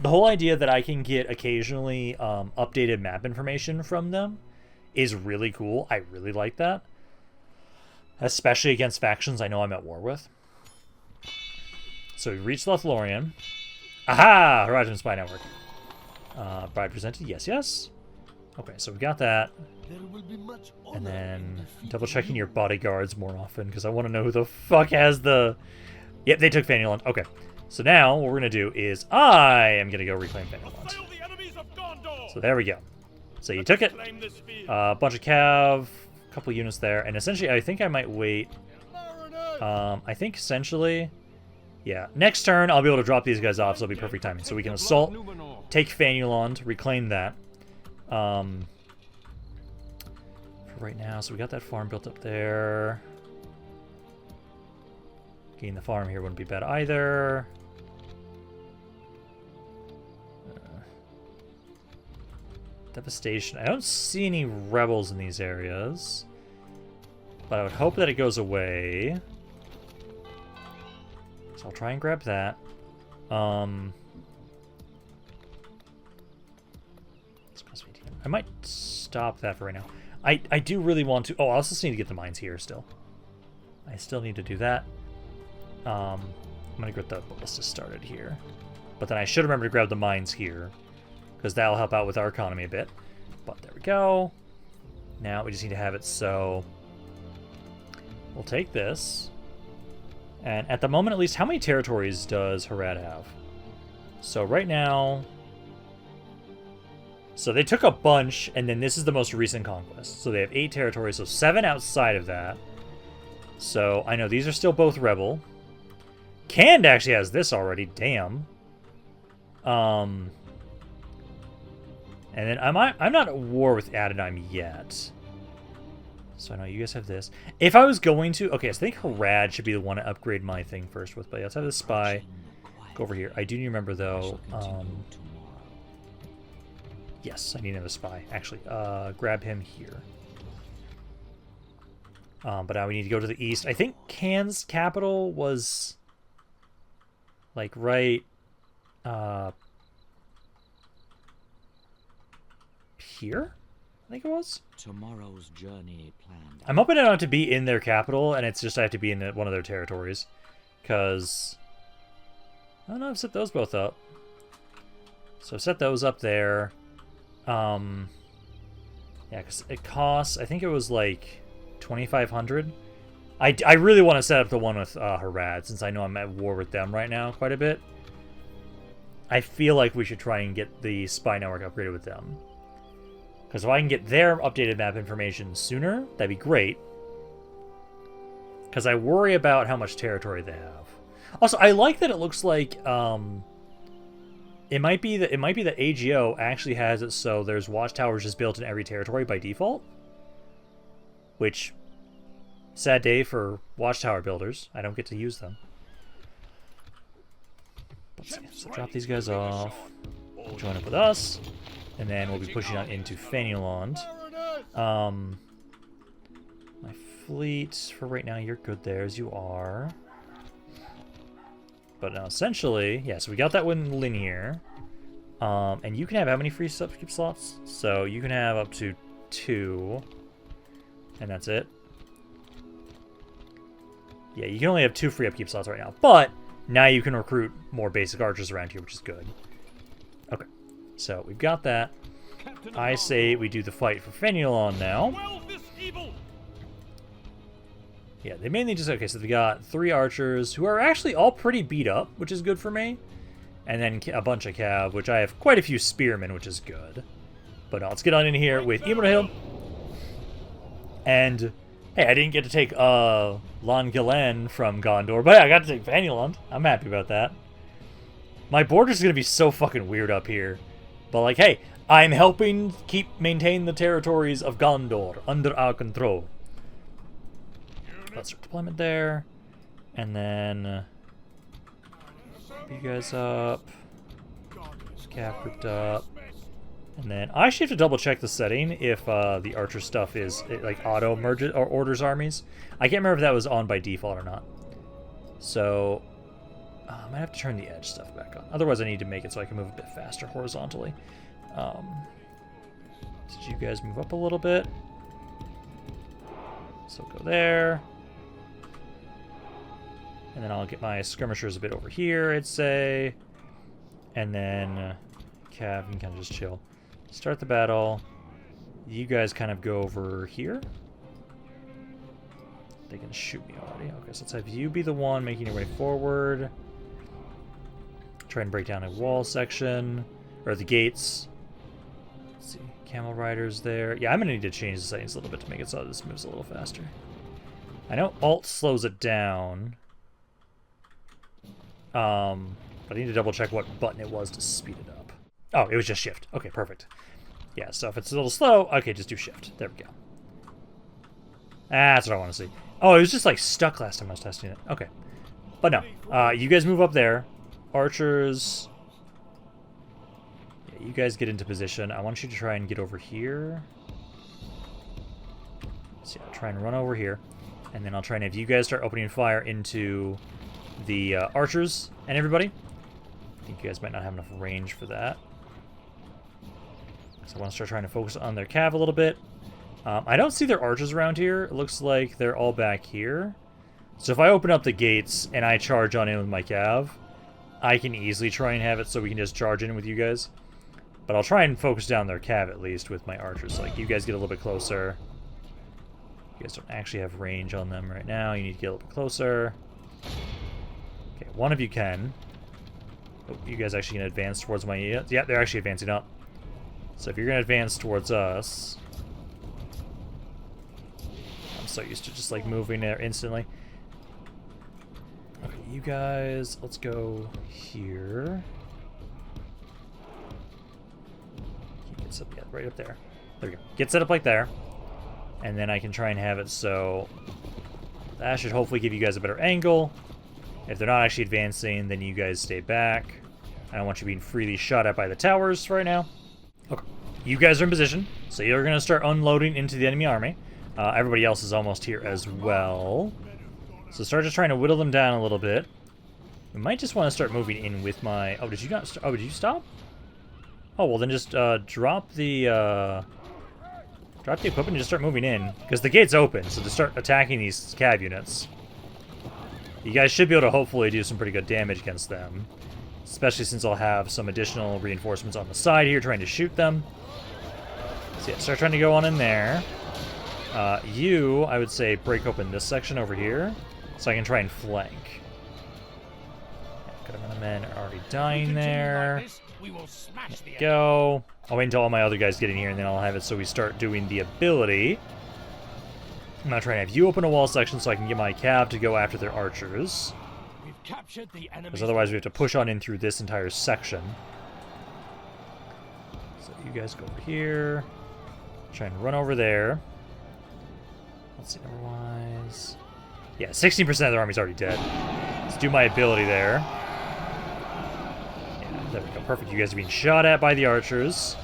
The whole idea that I can get occasionally updated map information from them is really cool. I really like that. Especially against factions I know I'm at war with. So we reached Lothlorien. Aha! Horizon Spy Network. Bride presented. Yes, yes. Okay, so we got that. And then double checking your bodyguards more often because I want to know who the fuck has the... Yep, they took Fanuilond. Okay. So now what we're going to do is I am going to go reclaim Fanuilond. So there we go. So you took it. A bunch of cav, a couple units there. And essentially, I think I might wait. I think essentially... Yeah, next turn I'll be able to drop these guys off, so it'll be perfect timing. So we can assault, take Fanuilond, reclaim that. For right now, so we got that farm built up there. Getting the farm here wouldn't be bad either. Devastation. I don't see any rebels in these areas, but I would hope that it goes away. I'll try and grab that. I might stop that for right now. I do really want to... Oh, I also need to get the mines here still. I still need to do that. I'm going to get the ballista started here. But then I should remember to grab the mines here, because that'll help out with our economy a bit. But there we go. Now we just need to have it so... We'll take this. And at the moment, at least, how many territories does Harad have? So right now... So they took a bunch, and then this is the most recent conquest. So they have 8 territories, so 7 outside of that. So I know these are still both rebel. Cand actually has this already, damn. And then I'm not at war with Adonai yet. So I know you guys have this. If I was going to... Okay, so I think Harad should be the one to upgrade my thing first with. But yeah, let's have this spy go over here. I do need to remember, though... yes, I need another spy. Actually, grab him here. But now we need to go to the east. I think Can's capital was... Like, right... here? I think it was. Tomorrow's journey planned. I'm hoping I don't have to be in their capital, and it's just I have to be in one of their territories. Because... I don't know, I've set those both up. So I've set those up there. Yeah, because it costs... I think it was like 2,500. I really want to set up the one with Harad, since I know I'm at war with them right now quite a bit. I feel like we should try and get the spy network upgraded with them. Because if I can get their updated map information sooner, that'd be great. Because I worry about how much territory they have. Also, I like that it looks like it might be that AGO actually has it so there's watchtowers just built in every territory by default. Which, sad day for watchtower builders. I don't get to use them. Let's see. So drop these guys off. Join up with us. And then we'll be pushing on into Fanuilond. My fleet, for right now, you're good there, as you are. But now, essentially, yeah, so we got that one linear. And you can have how many free upkeep slots? So you can have up to 2. And that's it. Yeah, you can only have 2 free upkeep slots right now. But now you can recruit more basic archers around here, which is good. Okay, so we've got that. I say we do the fight for Fanuilond now. Yeah, they mainly just... Okay, so we got 3 archers who are actually all pretty beat up, which is good for me. And then a bunch of cav, which I have quite a few spearmen, which is good. But let's get on in here with Imrahil. And, hey, I didn't get to take Longillen from Gondor, but I got to take Fanuilond. I'm happy about that. My border's going to be so fucking weird up here. But, like, hey, I'm helping maintain the territories of Gondor under our control. Let's start deployment there. And then... you guys up. Cav grouped up. And then I actually have to double check the setting if the archer stuff is like auto merges or orders armies. I can't remember if that was on by default or not. So I might have to turn the edge stuff back on. Otherwise I need to make it so I can move a bit faster horizontally. Did you guys move up a little bit? So go there. And then I'll get my skirmishers a bit over here, I'd say. And then Cav can kind of just chill. Start the battle. You guys kind of go over here. They can shoot me already. Okay, so let's have you be the one making your way forward. Try and break down a wall section. Or the gates. Let's see. Camel riders there. Yeah, I'm going to need to change the settings a little bit to make it so this moves a little faster. I know Alt slows it down. But I need to double check what button it was to speed it up. Oh, it was just shift. Okay, perfect. Yeah, so if it's a little slow, okay, just do shift. There we go. That's what I want to see. Oh, it was just like stuck last time I was testing it. Okay. But no, you guys move up there. Archers. Yeah, you guys get into position. I want you to try and get over here. So yeah, I'll try and run over here. And then I'll try and have you guys start opening fire into the archers and everybody. I think you guys might not have enough range for that. So I want to start trying to focus on their cav a little bit. I don't see their archers around here. It looks like they're all back here. So if I open up the gates and I charge on in with my cav, I can easily try and have it so we can just charge in with you guys. But I'll try and focus down their cav at least with my archers. So like you guys get a little bit closer. You guys don't actually have range on them right now. You need to get a little bit closer. Okay, one of you can. Oh, you guys actually can advance towards my... Yeah, they're actually advancing up. So if you're going to advance towards us... I'm so used to just like moving there instantly. Okay, you guys, let's go here. Get set, yeah, right up there. There we go. Get set up like there. And then I can try and have it so... that should hopefully give you guys a better angle. If they're not actually advancing, then you guys stay back. I don't want you being freely shot at by the towers right now. Okay. You guys are in position, so you're going to start unloading into the enemy army. Everybody else is almost here as well. So start just trying to whittle them down a little bit. We might just want to start moving in with my... Oh, did you not... Oh, did you stop? Oh, well then just drop the equipment and just start moving in. Because the gate's open, so to start attacking these cav units. You guys should be able to hopefully do some pretty good damage against them. Especially since I'll have some additional reinforcements on the side here trying to shoot them. So yeah, start trying to go on in there. You, I would say, break open this section over here. So I can try and flank. Good amount of men are already dying there. There we go. I'll wait until all my other guys get in here and then I'll have it so we start doing the ability. I'm going to try and have you open a wall section so I can get my cav to go after their archers. Because otherwise we have to push on in through this entire section. So you guys go over here. Try and run over there. Let's see, number-wise. Yeah, 16% of their army's already dead. Let's do my ability there. Yeah, there we go. Perfect. You guys are being shot at by the archers.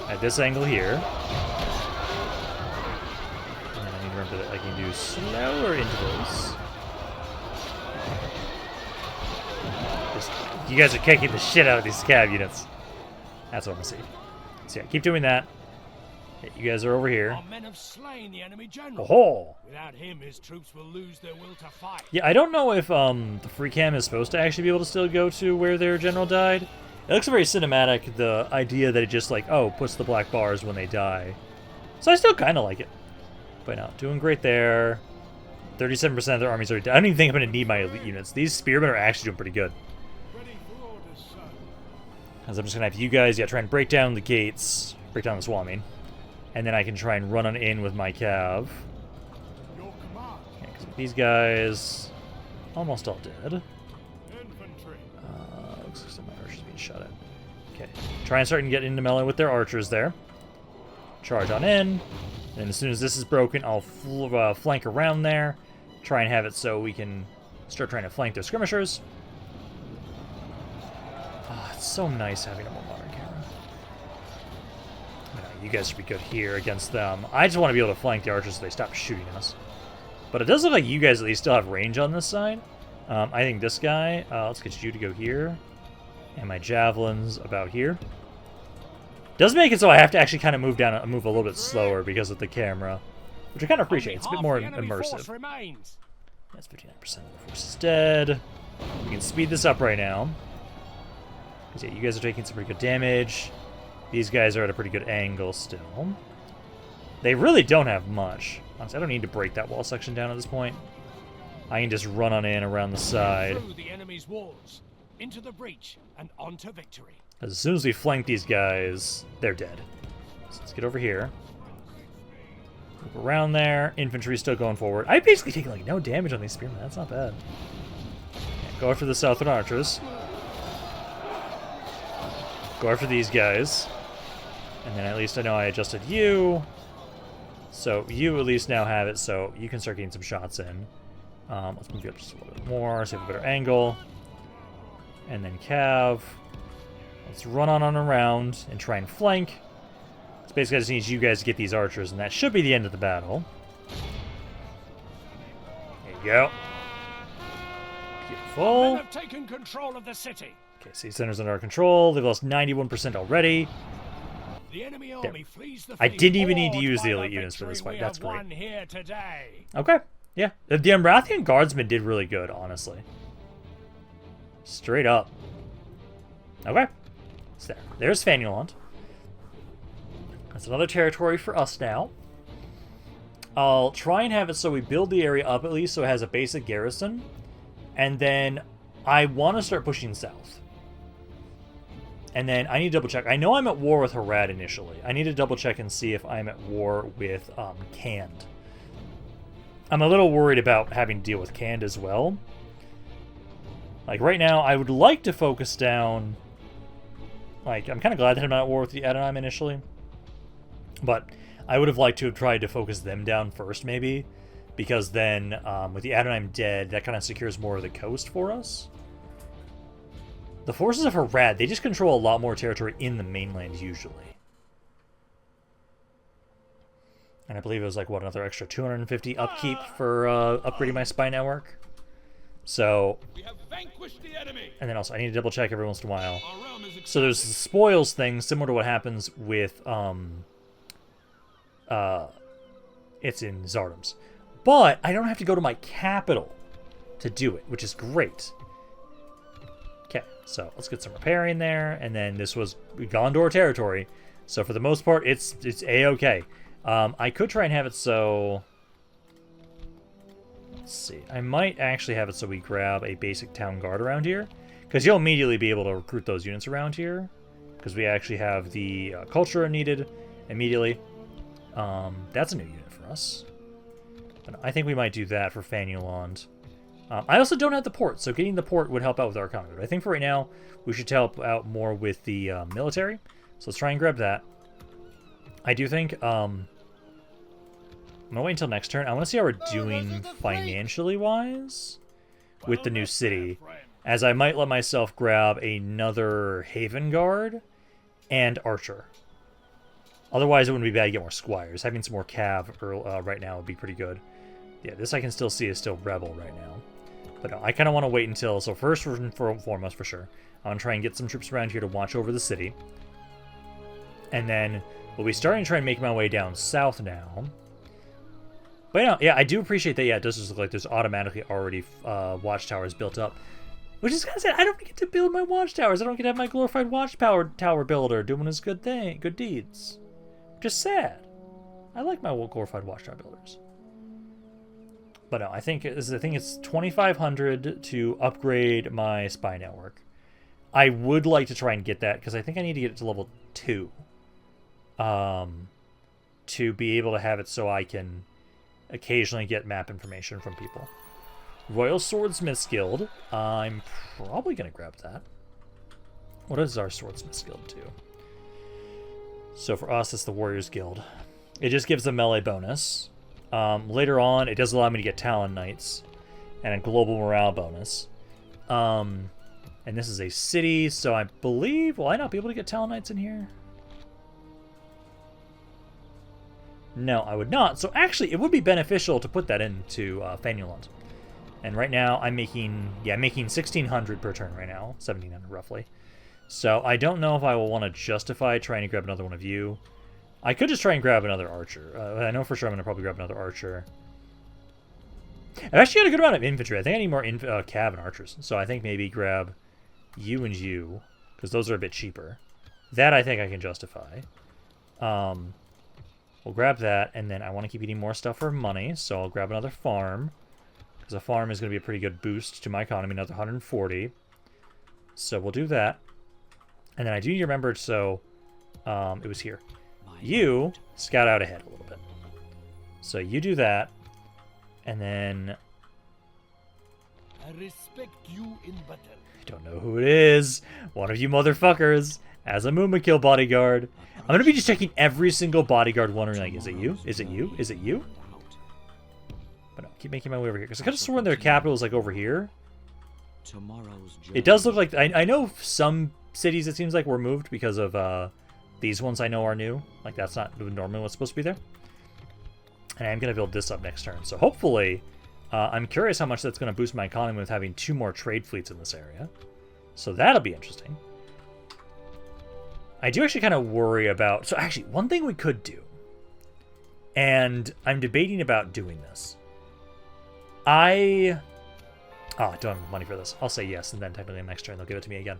At this angle here. Remember that I can do slower intervals. You guys are kicking the shit out of these cav units. That's what I'm gonna see. So yeah, keep doing that. Okay, you guys are over here. Our men have slain the enemy general. Oh! Without him, his troops will lose their will to fight. Yeah, I don't know if the free cam is supposed to actually be able to still go to where their general died. It looks very cinematic, the idea that it just like, oh, puts the black bars when they die. So I still kind of like it. But no, doing great there. 37% of their armies are dead. I don't even think I'm going to need my elite units. These spearmen are actually doing pretty good. Ready for orders, sir. Because I'm just going to have you guys, try and break down the gates. Break down the swarming. And then I can try and run on in with my cav. Your command. Okay, because these guys... almost all dead. Infantry. Looks like some archers being shot at. Okay. Try and start and get into melee with their archers there. Charge on in. And as soon as this is broken, I'll flank around there. Try and have it so we can start trying to flank their skirmishers. Oh, it's so nice having a more modern camera. You guys should be good here against them. I just want to be able to flank the archers so they stop shooting us. But it does look like you guys at least still have range on this side. I think this guy, let's get you to go here. And my javelins about here. Does make it so I have to actually kind of move down, move a little bit slower because of the camera, which I kind of appreciate. It's a bit more immersive. That's 59% of the force is dead. We can speed this up right now. Because yeah, you guys are taking some pretty good damage. These guys are at a pretty good angle still. They really don't have much. Honestly, I don't need to break that wall section down at this point. I can just run on in around the side. Through the enemy's walls, into the breach, and onto victory. As soon as we flank these guys, they're dead. So let's get over here. Move around there. Infantry still going forward. I basically take like no damage on these spearmen. That's not bad. Okay, go after the southern archers. Go after these guys. And then at least I know I adjusted you. So you at least now have it so you can start getting some shots in. Let's move you up just a little bit more so you have a better angle. And then Cav. Let's run on around and try and flank. So basically I just need you guys to get these archers, and that should be the end of the battle. There you go. Beautiful. Men have taken control of the city. Okay, city center's under our control. They've lost 91% already. The enemy army flees the I field, didn't even need to awed use by the elite units for this victory fight. we That's have great. won here today. Okay, yeah. The Amrathian guardsmen did really good, honestly. Straight up. Okay. So there's Fanuilond. That's another territory for us now. I'll try and have it so we build the area up at least so it has a basic garrison. And then I want to start pushing south. And then I need to double check. I know I'm at war with Harad initially. I need to double check and see if I'm at war with Cand. I'm a little worried about having to deal with Cand as well. Like right now, I would like to focus down. Like, I'm kind of glad that I'm not at war with the Adonai initially. But I would have liked to have tried to focus them down first, maybe. Because then, with the Adonai dead, that kind of secures more of the coast for us. The forces of Harad, they just control a lot more territory in the mainland, usually. And I believe it was like, what, another extra 250 upkeep for upgrading my spy network? So, We have vanquished the enemy. and then also I need to double check every once in a while. Our realm is So there's the spoils thing, similar to what happens with, it's in Zardoms. But I don't have to go to my capital to do it, which is great. Okay, so let's get some repairing there, and then this was Gondor territory. So for the most part, it's A-okay. I could try and have it so... Let's see. I might actually have it so we grab a basic town guard around here. Because you'll immediately be able to recruit those units around here. Because we actually have the culture needed immediately. That's a new unit for us. But I think we might do that for Fanuilond. I also don't have the port, so getting the port would help out with our economy. But I think for right now, we should help out more with the military. So let's try and grab that. I do think... I'm gonna wait until next turn. I want to see how we're doing financially wise with the new city, as I might let myself grab another Haven Guard and Archer. Otherwise, it wouldn't be bad to get more Squires. Having some more Cav right now would be pretty good. Yeah, this I can still see is still Rebel right now. But no, I kind of want to wait until... So first and foremost, for sure, I want to try and get some troops around here to watch over the city. And then we'll be starting to try and make my way down south now. But you know, yeah, I do appreciate that. Yeah, it does just look like there's automatically already watchtowers built up. Which is kind of sad. I don't get to build my watchtowers. I don't get to have my glorified watchtower builder doing his good deeds. Just sad. I like my glorified watchtower builders. But no, I think it's 2,500 to upgrade my spy network. I would like to try and get that because I think I need to get it to level 2. To be able to have it so I can occasionally get map information from people. Royal Swordsmith's Guild. I'm probably going to grab that. What does our Swordsmith's Guild do? So for us, it's the Warriors Guild. It just gives a melee bonus. Later on, it does allow me to get Talon Knights and a global morale bonus. And this is a city, so I believe... Will I not be able to get Talon Knights in here? No, I would not. So actually, it would be beneficial to put that into Fanuilond. And right now, I'm making 1,600 per turn right now. 1,700 roughly. So I don't know if I will want to justify trying to grab another one of you. I could just try and grab another archer. I know for sure I'm going to probably grab another archer. I've actually got a good amount of infantry. I think I need more cav and archers. So I think maybe grab you and you, because those are a bit cheaper. That I think I can justify. We'll grab that, and then I want to keep eating more stuff for money, so I'll grab another farm. Because a farm is going to be a pretty good boost to my economy, another 140. So we'll do that. And then I do need to remember, so it was here. You scout out ahead a little bit. So you do that, and then... I respect you in battle. I don't know who it is. One of you motherfuckers as a Mumakil bodyguard. I'm going to be just checking every single bodyguard wondering, like, is it you? Is it you? Is it you? But no, keep making my way over here. Because I could have sworn their capital is, like, over here. It does look like... I know some cities, it seems like, were moved because of... These ones I know are new. Like, that's not normally what's supposed to be there. And I'm going to build this up next turn. So hopefully, I'm curious how much that's going to boost my economy with having 2 more trade fleets in this area. So that'll be interesting. I do actually kind of worry about... So actually, one thing we could do, and I'm debating about doing this. I don't have money for this. I'll say yes, and then technically next turn they'll give it to me again.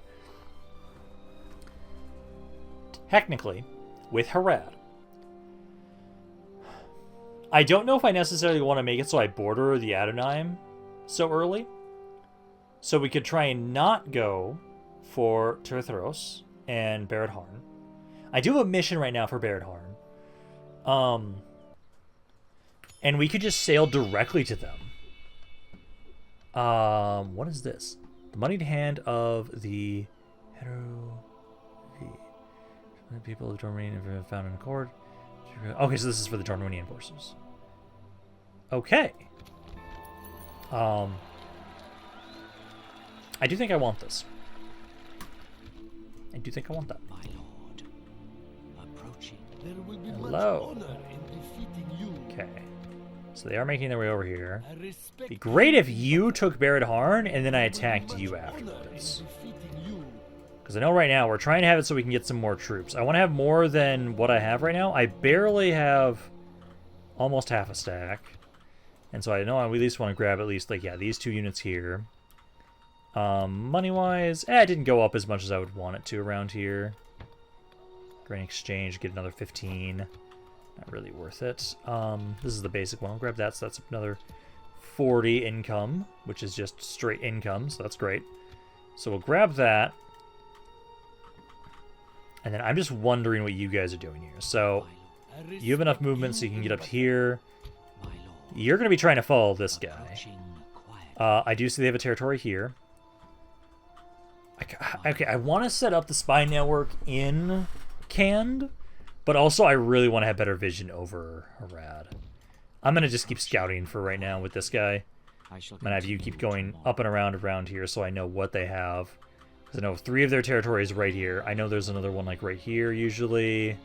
Technically, with Harad, I don't know if I necessarily want to make it so I border the Adonai so early. So we could try and not go for Tirtharos and Barad Harn. I do have a mission right now for Barad Harn. And we could just sail directly to them. What is this? The moneyed hand of the people of Dormanian have found an accord. Okay, so this is for the Dormanian forces. Okay. I do think I want this. I do think I want that. My lord, approaching. There will be Hello. much honor in defeating you. Okay. So they are making their way over here. I respect It'd be great if you took Barad Harn and then I attacked you afterwards. Because I know right now we're trying to have it so we can get some more troops. I want to have more than what I have right now. I barely have almost half a stack. And so I know I at least want to grab at least, like, yeah, these 2 units here. Money-wise, it didn't go up as much as I would want it to around here. Grain exchange, get another 15. Not really worth it. This is the basic one. I'll grab that, so that's another 40 income, which is just straight income, so that's great. So we'll grab that. And then I'm just wondering what you guys are doing here. So you have enough movement so you can get up here. You're going to be trying to follow this guy. I do see they have a territory here. Okay, I want to set up the spy network in Canned, but also I really want to have better vision over Harad. I'm going to just keep scouting for right now with this guy. I'm going to have you keep going up and around here so I know what they have. I know 3 of their territories right here. I know there's another one like right here usually.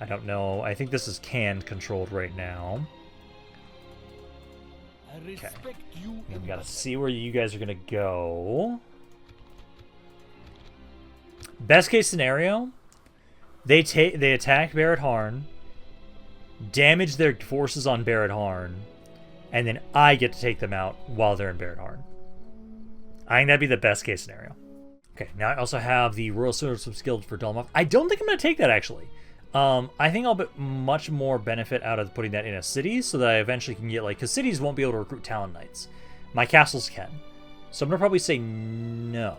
I don't know. I think this is Canned controlled right now. Okay. We gotta see where you guys are gonna go. Best case scenario, They attack Barad Harn, damage their forces on Barad Harn, and then I get to take them out while they're in Barad Harn. I think that'd be the best case scenario. Okay, now I also have the Royal Swordsman skilled for Dol Amroth. I don't think I'm going to take that, actually. I think I'll get much more benefit out of putting that in a city so that I eventually can get, like, because cities won't be able to recruit Talon Knights. My castles can. So I'm going to probably say no.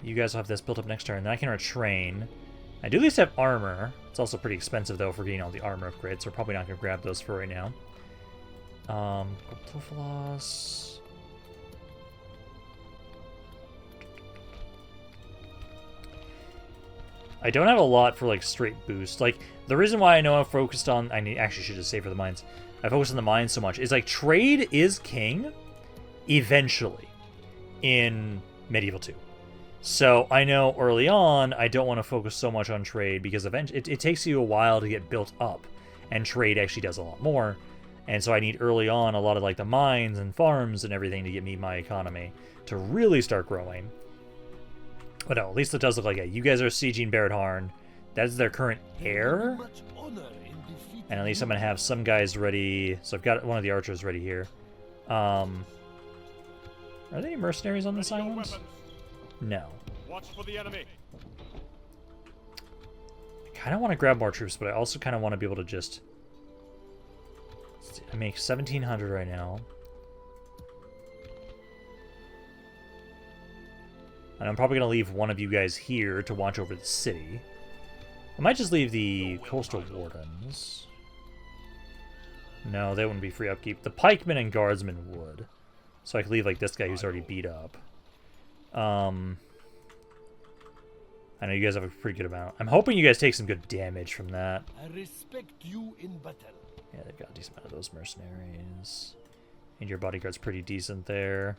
You guys will have this built up next turn. Then I can retrain. I do at least have armor. It's also pretty expensive, though, for getting all the armor upgrades, so we're probably not going to grab those for right now. Tophalos. I don't have a lot for, like, straight boost. Like, the reason why I know I've focused on... actually should just say for the mines. I focused on the mines so much. Is, like, trade is king eventually in Medieval 2. So I know early on I don't want to focus so much on trade because eventually it takes you a while to get built up. And trade actually does a lot more. And so I need early on a lot of, like, the mines and farms and everything to get me my economy to really start growing. But no, at least it does look like it. You guys are sieging Barad Harn. That is their current heir. And at least I'm going to have some guys ready. So I've got one of the archers ready here. Are there any mercenaries on this island? No. Watch for the enemy. I kind of want to grab more troops, but I also kind of want to be able to just... I make 1,700 right now. And I'm probably going to leave one of you guys here to watch over the city. I might just leave the coastal wardens. No, they wouldn't be free upkeep. The pikemen and guardsmen would. So I could leave, like, this guy who's already beat up. I know you guys have a pretty good amount. I'm hoping you guys take some good damage from that. I respect you in battle. Yeah, they've got a decent amount of those mercenaries. And your bodyguard's pretty decent there.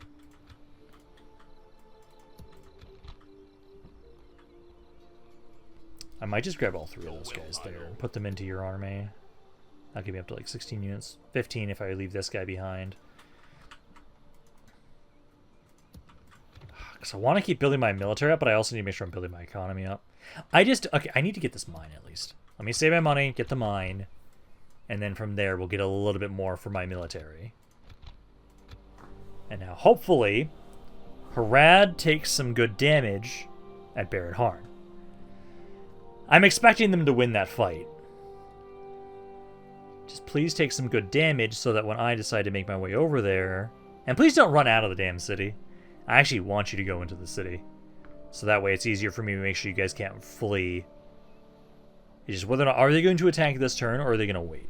I might just grab all 3 of those guys there and put them into your army. That'll give me up to like 16 units. 15 if I leave this guy behind. Because I want to keep building my military up, but I also need to make sure I'm building my economy up. Okay, I need to get this mine at least. Let me save my money, get the mine. And then from there, we'll get a little bit more for my military. And now, hopefully, Barad takes some good damage at Barad Harn. I'm expecting them to win that fight. Just please take some good damage so that when I decide to make my way over there... And please don't run out of the damn city. I actually want you to go into the city. So that way it's easier for me to make sure you guys can't flee. It's just whether or not... Are they going to attack this turn or are they going to wait?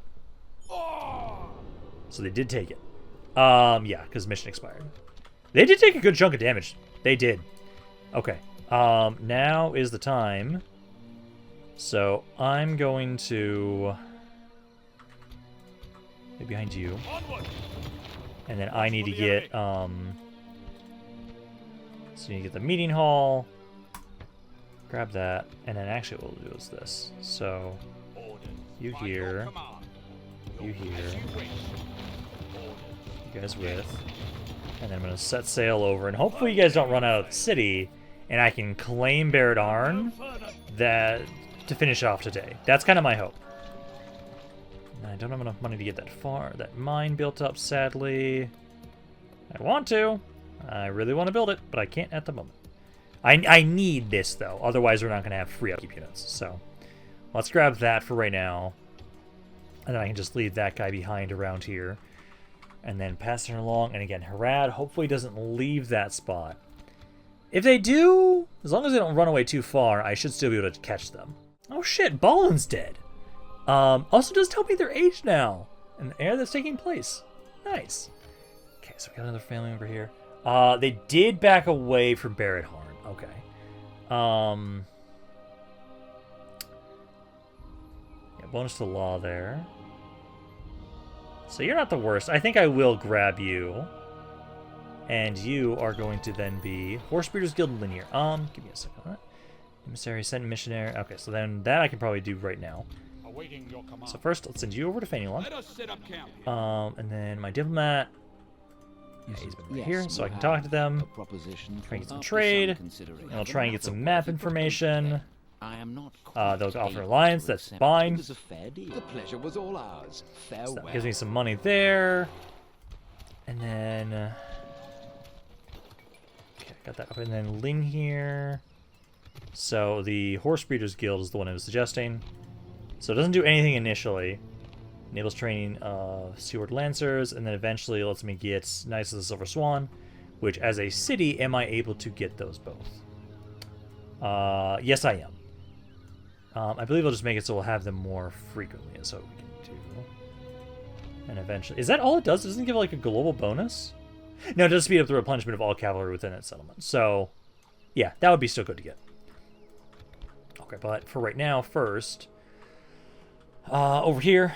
So they did take it. Yeah, because mission expired. They did take a good chunk of damage. They did. Okay. Now is the time... So, I'm going to get behind you. And then I need to get, so you need to get the meeting hall. Grab that. And then actually what we'll do is this. So, you here. You here. You guys with. And then I'm going to set sail over. And hopefully you guys don't run out of the city. And I can claim Barad Harn to finish off today. That's kind of my hope. I don't have enough money to get that far. That mine built up, sadly. I want to. I really want to build it, but I can't at the moment. I need this, though. Otherwise, we're not going to have free upkeep units. So, let's grab that for right now. And then I can just leave that guy behind around here. And then pass it along. And again, Barad hopefully doesn't leave that spot. If they do, as long as they don't run away too far, I should still be able to catch them. Oh shit, Ballin's dead. Also does tell me their age now. And the era that's taking place. Nice. Okay, so we got another family over here. They did back away from Barad Harn. Okay. Yeah, bonus to law there. So you're not the worst. I think I will grab you. And you are going to then be Horsebreeders Guild Linear. Give me a second on that. Emissary, send missionary. Okay, so then that I can probably do right now. Awaiting your command. So first, let's send you over to Fanuilond. Let us set up camp. And then my diplomat. Yeah, he's been right here, so I can talk to them. Try and get some trade, and I'll try and get some map information. They'll offer alliance, that's fine. So that gives me some money there. And then... okay, got that up. And then Ling here. So the Horse Breeders Guild is the one I was suggesting. So it doesn't do anything initially. Enables training Seaward Lancers, and then eventually lets me get Knights of the Silver Swan, which as a city, am I able to get those both? Yes, I am. I believe I'll just make it so we'll have them more frequently, is what we can do. And eventually... is that all it does? It doesn't give like a global bonus? No, it does speed up the replenishment of all cavalry within its settlement. So, yeah, that would be still good to get. Okay, but for right now, first... over here,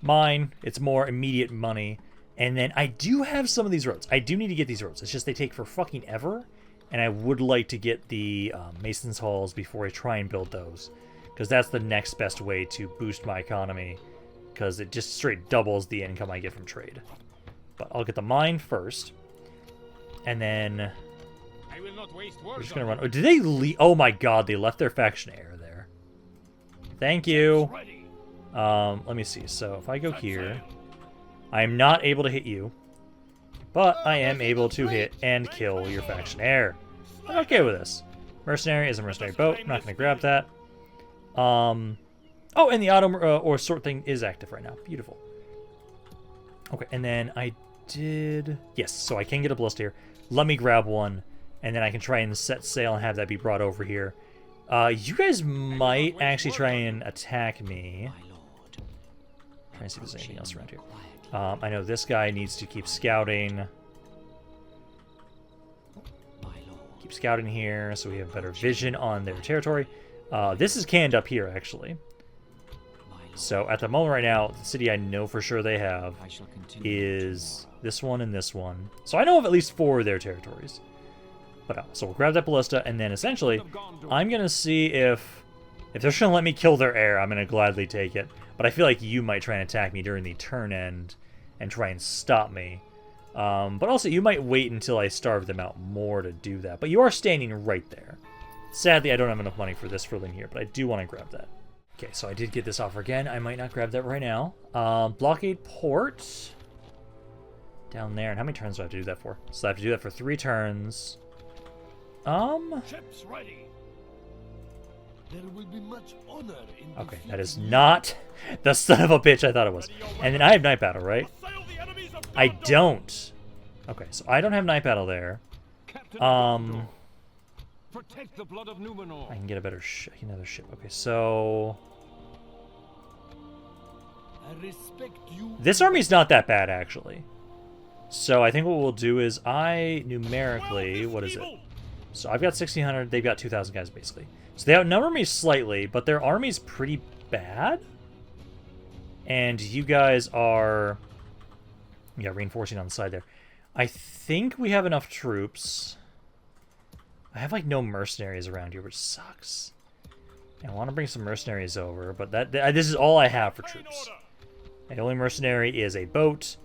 mine, it's more immediate money. And then I do have some of these roads. I do need to get these roads. It's just they take for fucking ever. And I would like to get the Mason's Halls before I try and build those. Because that's the next best way to boost my economy. Because it just straight doubles the income I get from trade. But I'll get the mine first. And then... I will not waste we're just going to run... oh, did they leave? Oh my god, they left their faction heir there. Thank you. Let me see. So if I go here... I am not able to hit you. But I am able to hit and kill your faction heir. I'm okay with this. Mercenary is a mercenary boat. I'm not going to grab that. Oh, and the auto or sort thing is active right now. Beautiful. Okay, and then I did... yes, so I can get a ballista here. Let me grab one, and then I can try and set sail and have that be brought over here. You guys might actually try and attack me. Try and see if there's anything else around here. I know this guy needs to keep scouting. Keep scouting here so we have better vision on their territory. This is canned up here, actually. So at the moment right now, the city I know for sure they have is this one and this one. So I know of at least 4 of their territories. But so we'll grab that ballista, and then essentially, I'm going to see if they're going to let me kill their heir, I'm going to gladly take it. But I feel like you might try and attack me during the turn end and try and stop me. But also, you might wait until I starve them out more to do that. But you are standing right there. Sadly, I don't have enough money for this for Lynn here, but I do want to grab that. Okay, so I did get this offer again. I might not grab that right now. Blockade Port. Down there. And how many turns do I have to do that for? So I have to do that for 3 turns. Ships ready. There will be much honor in okay, that is not the son of a bitch I thought it was. And then I have Night Battle, right? I don't. Okay, so I don't have Night Battle there. Protect the blood of Numenor. I can get a better another ship. Okay, so I respect you. This army's not that bad, actually. So I think what we'll do is numerically, what is it? So I've got 1,600, they've got 2,000 guys, basically. So they outnumber me slightly, but their army's pretty bad. And you guys are... yeah, reinforcing on the side there. I think we have enough troops. I have, like, no mercenaries around here, which sucks. I want to bring some mercenaries over, but this is all I have for troops. My only mercenary is a boat,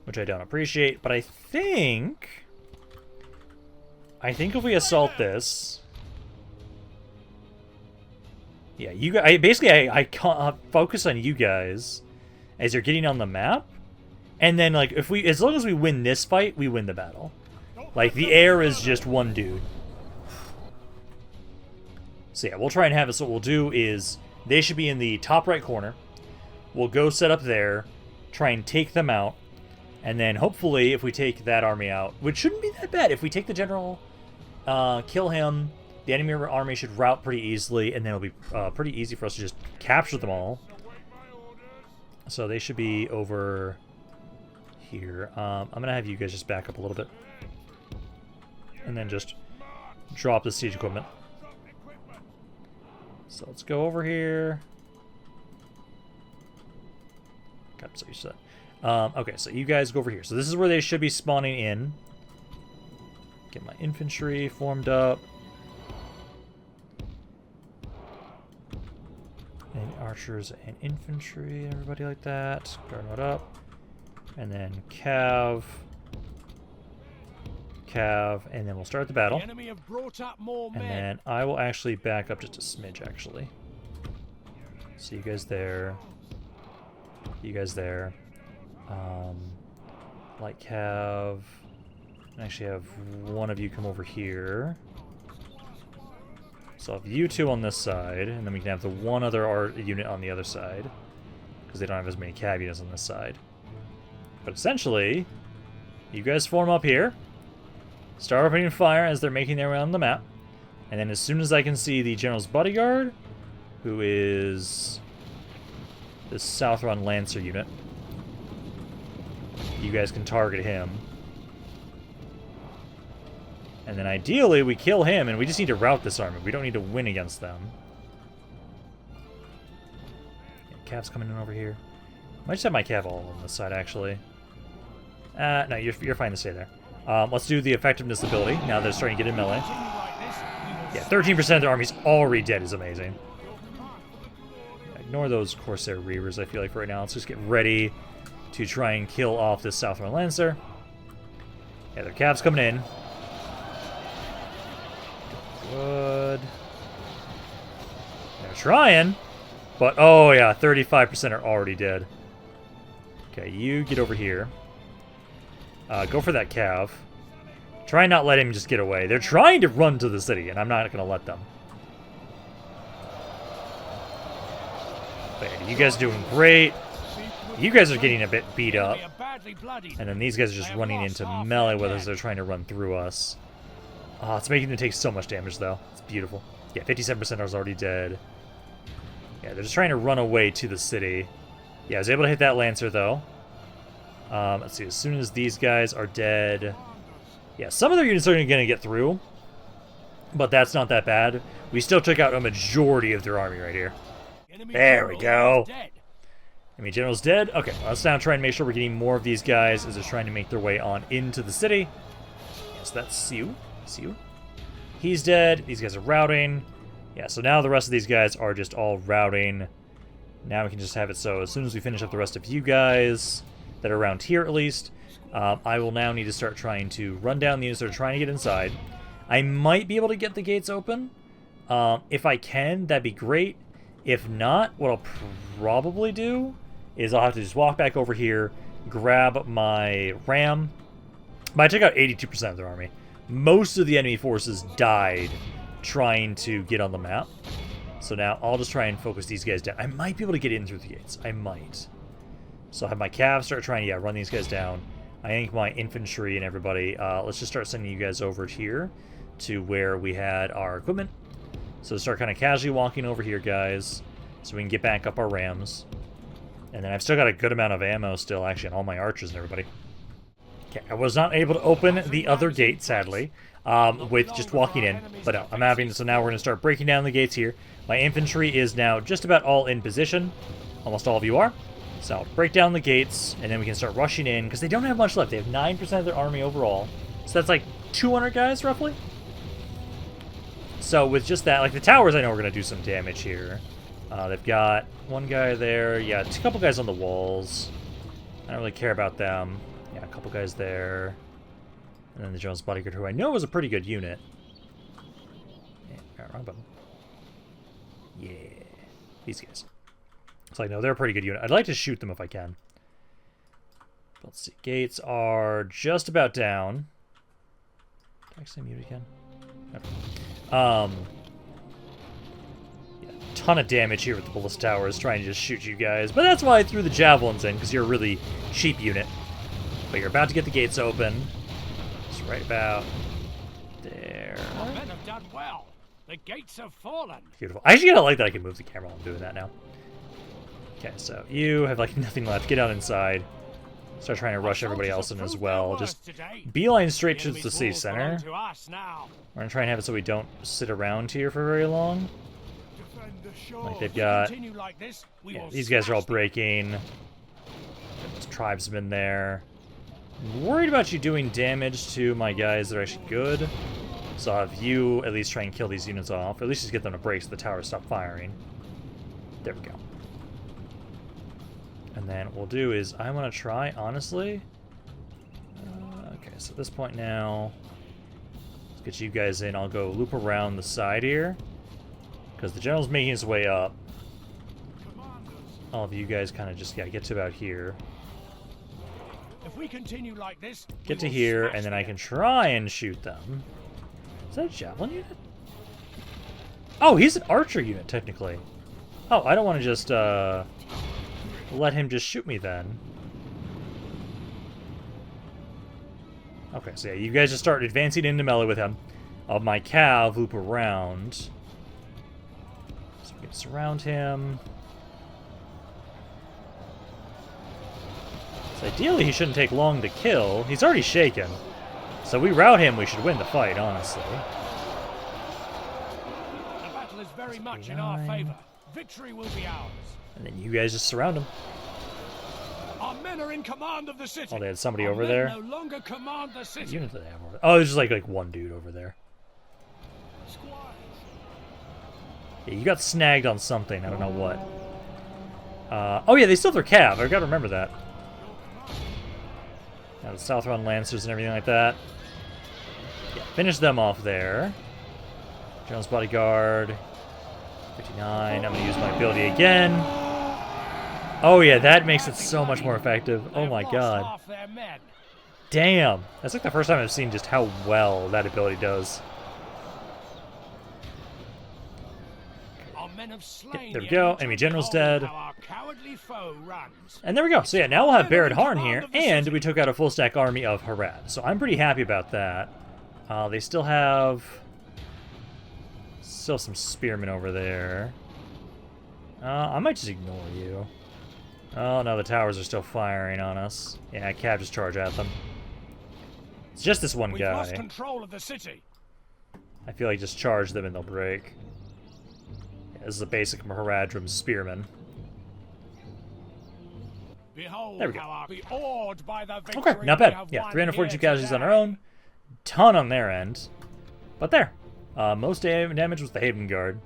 which I don't appreciate, but I think if we assault this... yeah, you guys, basically I focus on you guys as you're getting on the map, and then like as long as we win this fight, we win the battle. Like the heir is just one dude. So yeah, we'll try and have it. So what we'll do is they should be in the top right corner. We'll go set up there, try and take them out, and then hopefully if we take that army out, which shouldn't be that bad, if we take the general, kill him. The enemy army should rout pretty easily, and then it'll be pretty easy for us to just capture them all. So they should be over here. I'm going to have you guys just back up a little bit. And then just drop the siege equipment. So let's go over here. God, I'm so used to that. Okay, so you guys go over here. So this is where they should be spawning in. Get my infantry formed up. And archers and infantry, everybody like that. Guard mode up. And then cav. cav, and then we'll start the battle. The enemy have brought up more And men. then I will actually back up just a smidge, actually. See you guys there. You guys there. Light cav. Actually have one of you come over here. So I'll have you two on this side, and then we can have the one other art unit on the other side, because they don't have as many cav units on this side. But essentially, you guys form up here, start opening fire as they're making their way on the map, and then as soon as I can see the General's Bodyguard, who is this South Run Lancer unit, you guys can target him. And then ideally we kill him, and we just need to rout this army. We don't need to win against them. Yeah, Cav's coming in over here. Might just have my Cav all on this side, actually. No, you're fine to stay there. Let's do the effectiveness ability. Now they're starting to get in melee. Yeah, 13% of their army's already dead is amazing. Yeah, ignore those Corsair Reavers, I feel like, for right now. Let's just get ready to try and kill off this Southern Lancer. Yeah, their Cav's coming in. Good. They're trying, but oh yeah, 35% are already dead. Okay, you get over here. Go for that cav. Try and not let him just get away. They're trying to run to the city, and I'm not going to let them. But you guys are doing great. You guys are getting a bit beat up. And then these guys are just running into melee with us. They're trying to run through us. Oh, it's making them take so much damage, though. It's beautiful. Yeah, 57% are already dead. Yeah, they're just trying to run away to the city. Yeah, I was able to hit that Lancer, though. Let's see, as soon as these guys are dead... Yeah, some of their units are going to get through. But that's not that bad. We still took out a majority of their army right here. There we go. Enemy General's dead. Okay, let's now try and make sure we're getting more of these guys as they're trying to make their way on into the city. Yes, that's Siu. He's dead. These guys are routing. Yeah, so now the rest of these guys are just all routing. Now we can just have it so as soon as we finish up the rest of you guys that are around here at least, I will now need to start trying to run down the units that are trying to get inside. I might be able to get the gates open. If I can, that'd be great. If not, what I'll probably do is I'll have to just walk back over here, grab my ram. But I took out 82% of their army. Most of the enemy forces died trying to get on the map. So now I'll just try and focus these guys down. I might be able to get in through the gates. I might. So I'll have my Cav start trying to, run these guys down. I think my infantry and everybody, let's just start sending you guys over here to where we had our equipment. So start kind of casually walking over here, guys, so we can get back up our rams. And then I've still got a good amount of ammo still, actually, on all my archers and everybody. Okay, I was not able to open the other gate, sadly, with just walking in. But no, I'm having, so now we're going to start breaking down the gates here. My infantry is now just about all in position. Almost all of you are. So I'll break down the gates, and then we can start rushing in, because they don't have much left. They have 9% of their army overall. So that's like 200 guys, roughly. So with just that, like the towers, I know we're going to do some damage here. They've got one guy there. Yeah, a couple guys on the walls. I don't really care about them. Yeah, a couple guys there. And then the Jones Bodyguard, who I know is a pretty good unit. Yeah, wrong button. Yeah, these guys. So I know they're a pretty good unit. I'd like to shoot them if I can. Let's see. Gates are just about down. Did I actually mute again? Okay. Yeah, ton of damage here with the ballista towers trying to just shoot you guys. But that's why I threw the javelins in, because you're a really cheap unit. But you're about to get the gates open. Just right about there. Our men have done well. The gates have fallen. Beautiful. I actually kind of like that I can move the camera while I'm doing that now. Okay, so you have like nothing left. Get out inside. Start trying to rush everybody else in as well. Just beeline straight to the city center. We're going to try and have it so we don't sit around here for very long. Like they've got... Yeah, these guys are all breaking. There's tribesmen there. I'm worried about you doing damage to my guys that are actually good. So I'll have you at least try and kill these units off. Or at least just get them to break so the towers stop firing. There we go. And then what we'll do is I'm going to try, honestly... okay, so at this point now... Get you guys in. I'll go loop around the side here. Because the general's making his way up. All of you guys kind of just, get to about here. If we continue like this, Get to here, and then I can try and shoot them. Is that a javelin unit? Oh, he's an archer unit, technically. Oh, I don't want to just, let him just shoot me then. Okay, so yeah, you guys just start advancing into melee with him. My cav loop around. So we can surround him. So ideally, he shouldn't take long to kill. He's already shaken. So we rout him, we should win the fight, honestly. The battle is very much in our favor. Victory will be ours. And then you guys just surround him. Our men are in command of the city. Oh, they had somebody Our over men there? no longer command the city. Unit that they have over there. Oh, there's just like one dude over there. Squires. Yeah, you got snagged on something. I don't know what. Oh yeah, they still have their cav. I gotta remember that. Now the South-Run Lancers and everything like that. Yeah, finish them off there. General's Bodyguard. 59. I'm gonna use my ability again. Oh yeah, that makes it so much more effective. Oh my god. Damn. That's like the first time I've seen just how well that ability does. There we go. Enemy general's dead. And there we go. So yeah, now we'll have Barad Harn here, and we took out a full stack army of Harad. So I'm pretty happy about that. They still have some spearmen over there. I might just ignore you. Oh no, the towers are still firing on us. Yeah, Cav just charge at them. It's just this one guy. Lost control of the city. I feel like just charge them and they'll break. Yeah, this is a basic Haradrim spearman. Behold, there we go. Okay, not bad. Yeah, 342 casualties on our own. Ton on their end. But there. Most damage was the Haven Guard.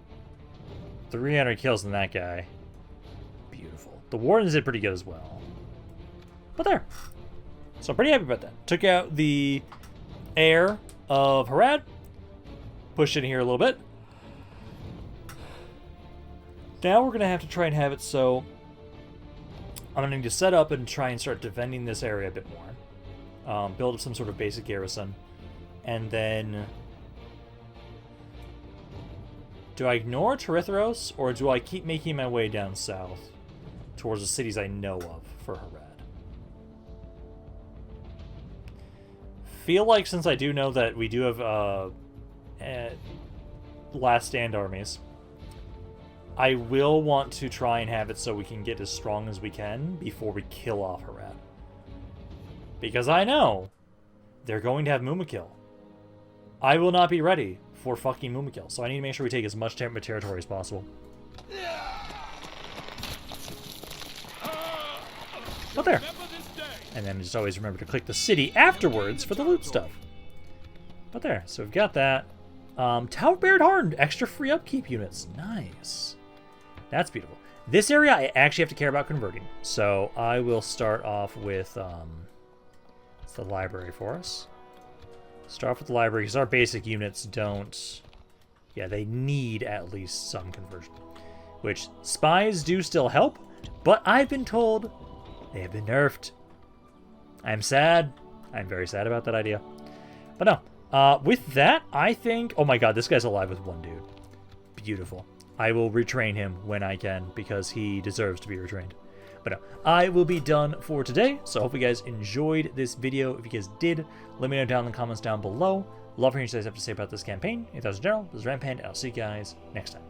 300 kills on that guy. Beautiful. The Wardens did pretty good as well. But there. So I'm pretty happy about that. Took out the heir of Harad. Pushed in here a little bit. Now we're going to have to try and have it so I'm going to need to set up and try and start defending this area a bit more. Build up some sort of basic garrison. And then... do I ignore Teritharos, or do I keep making my way down south towards the cities I know of for Harad? Feel like since I do know that we do have Last Stand armies, I will want to try and have it so we can get as strong as we can before we kill off Harad. Because I know they're going to have Mumakil. I will not be ready for fucking Mumakil, so I need to make sure we take as much territory as possible. But there. And then just always remember to click the city afterwards for the loot stuff. But there, so we've got that. Tower Barad Harn, extra free upkeep units. Nice. That's beautiful. This area I actually have to care about converting. So I will start off with it's the library for us. Start off with the library because our basic units don't... yeah, they need at least some conversion. Which spies do still help, but I've been told they have been nerfed. I'm sad. I'm very sad about that idea. But no. With that, I think... oh my god, this guy's alive with one dude. Beautiful. I will retrain him when I can because he deserves to be retrained. But no, I will be done for today. So I hope you guys enjoyed this video. If you guys did, let me know down in the comments down below. Love hearing what you guys have to say about this campaign. If that's in general, this is Rampaned, and I'll see you guys next time.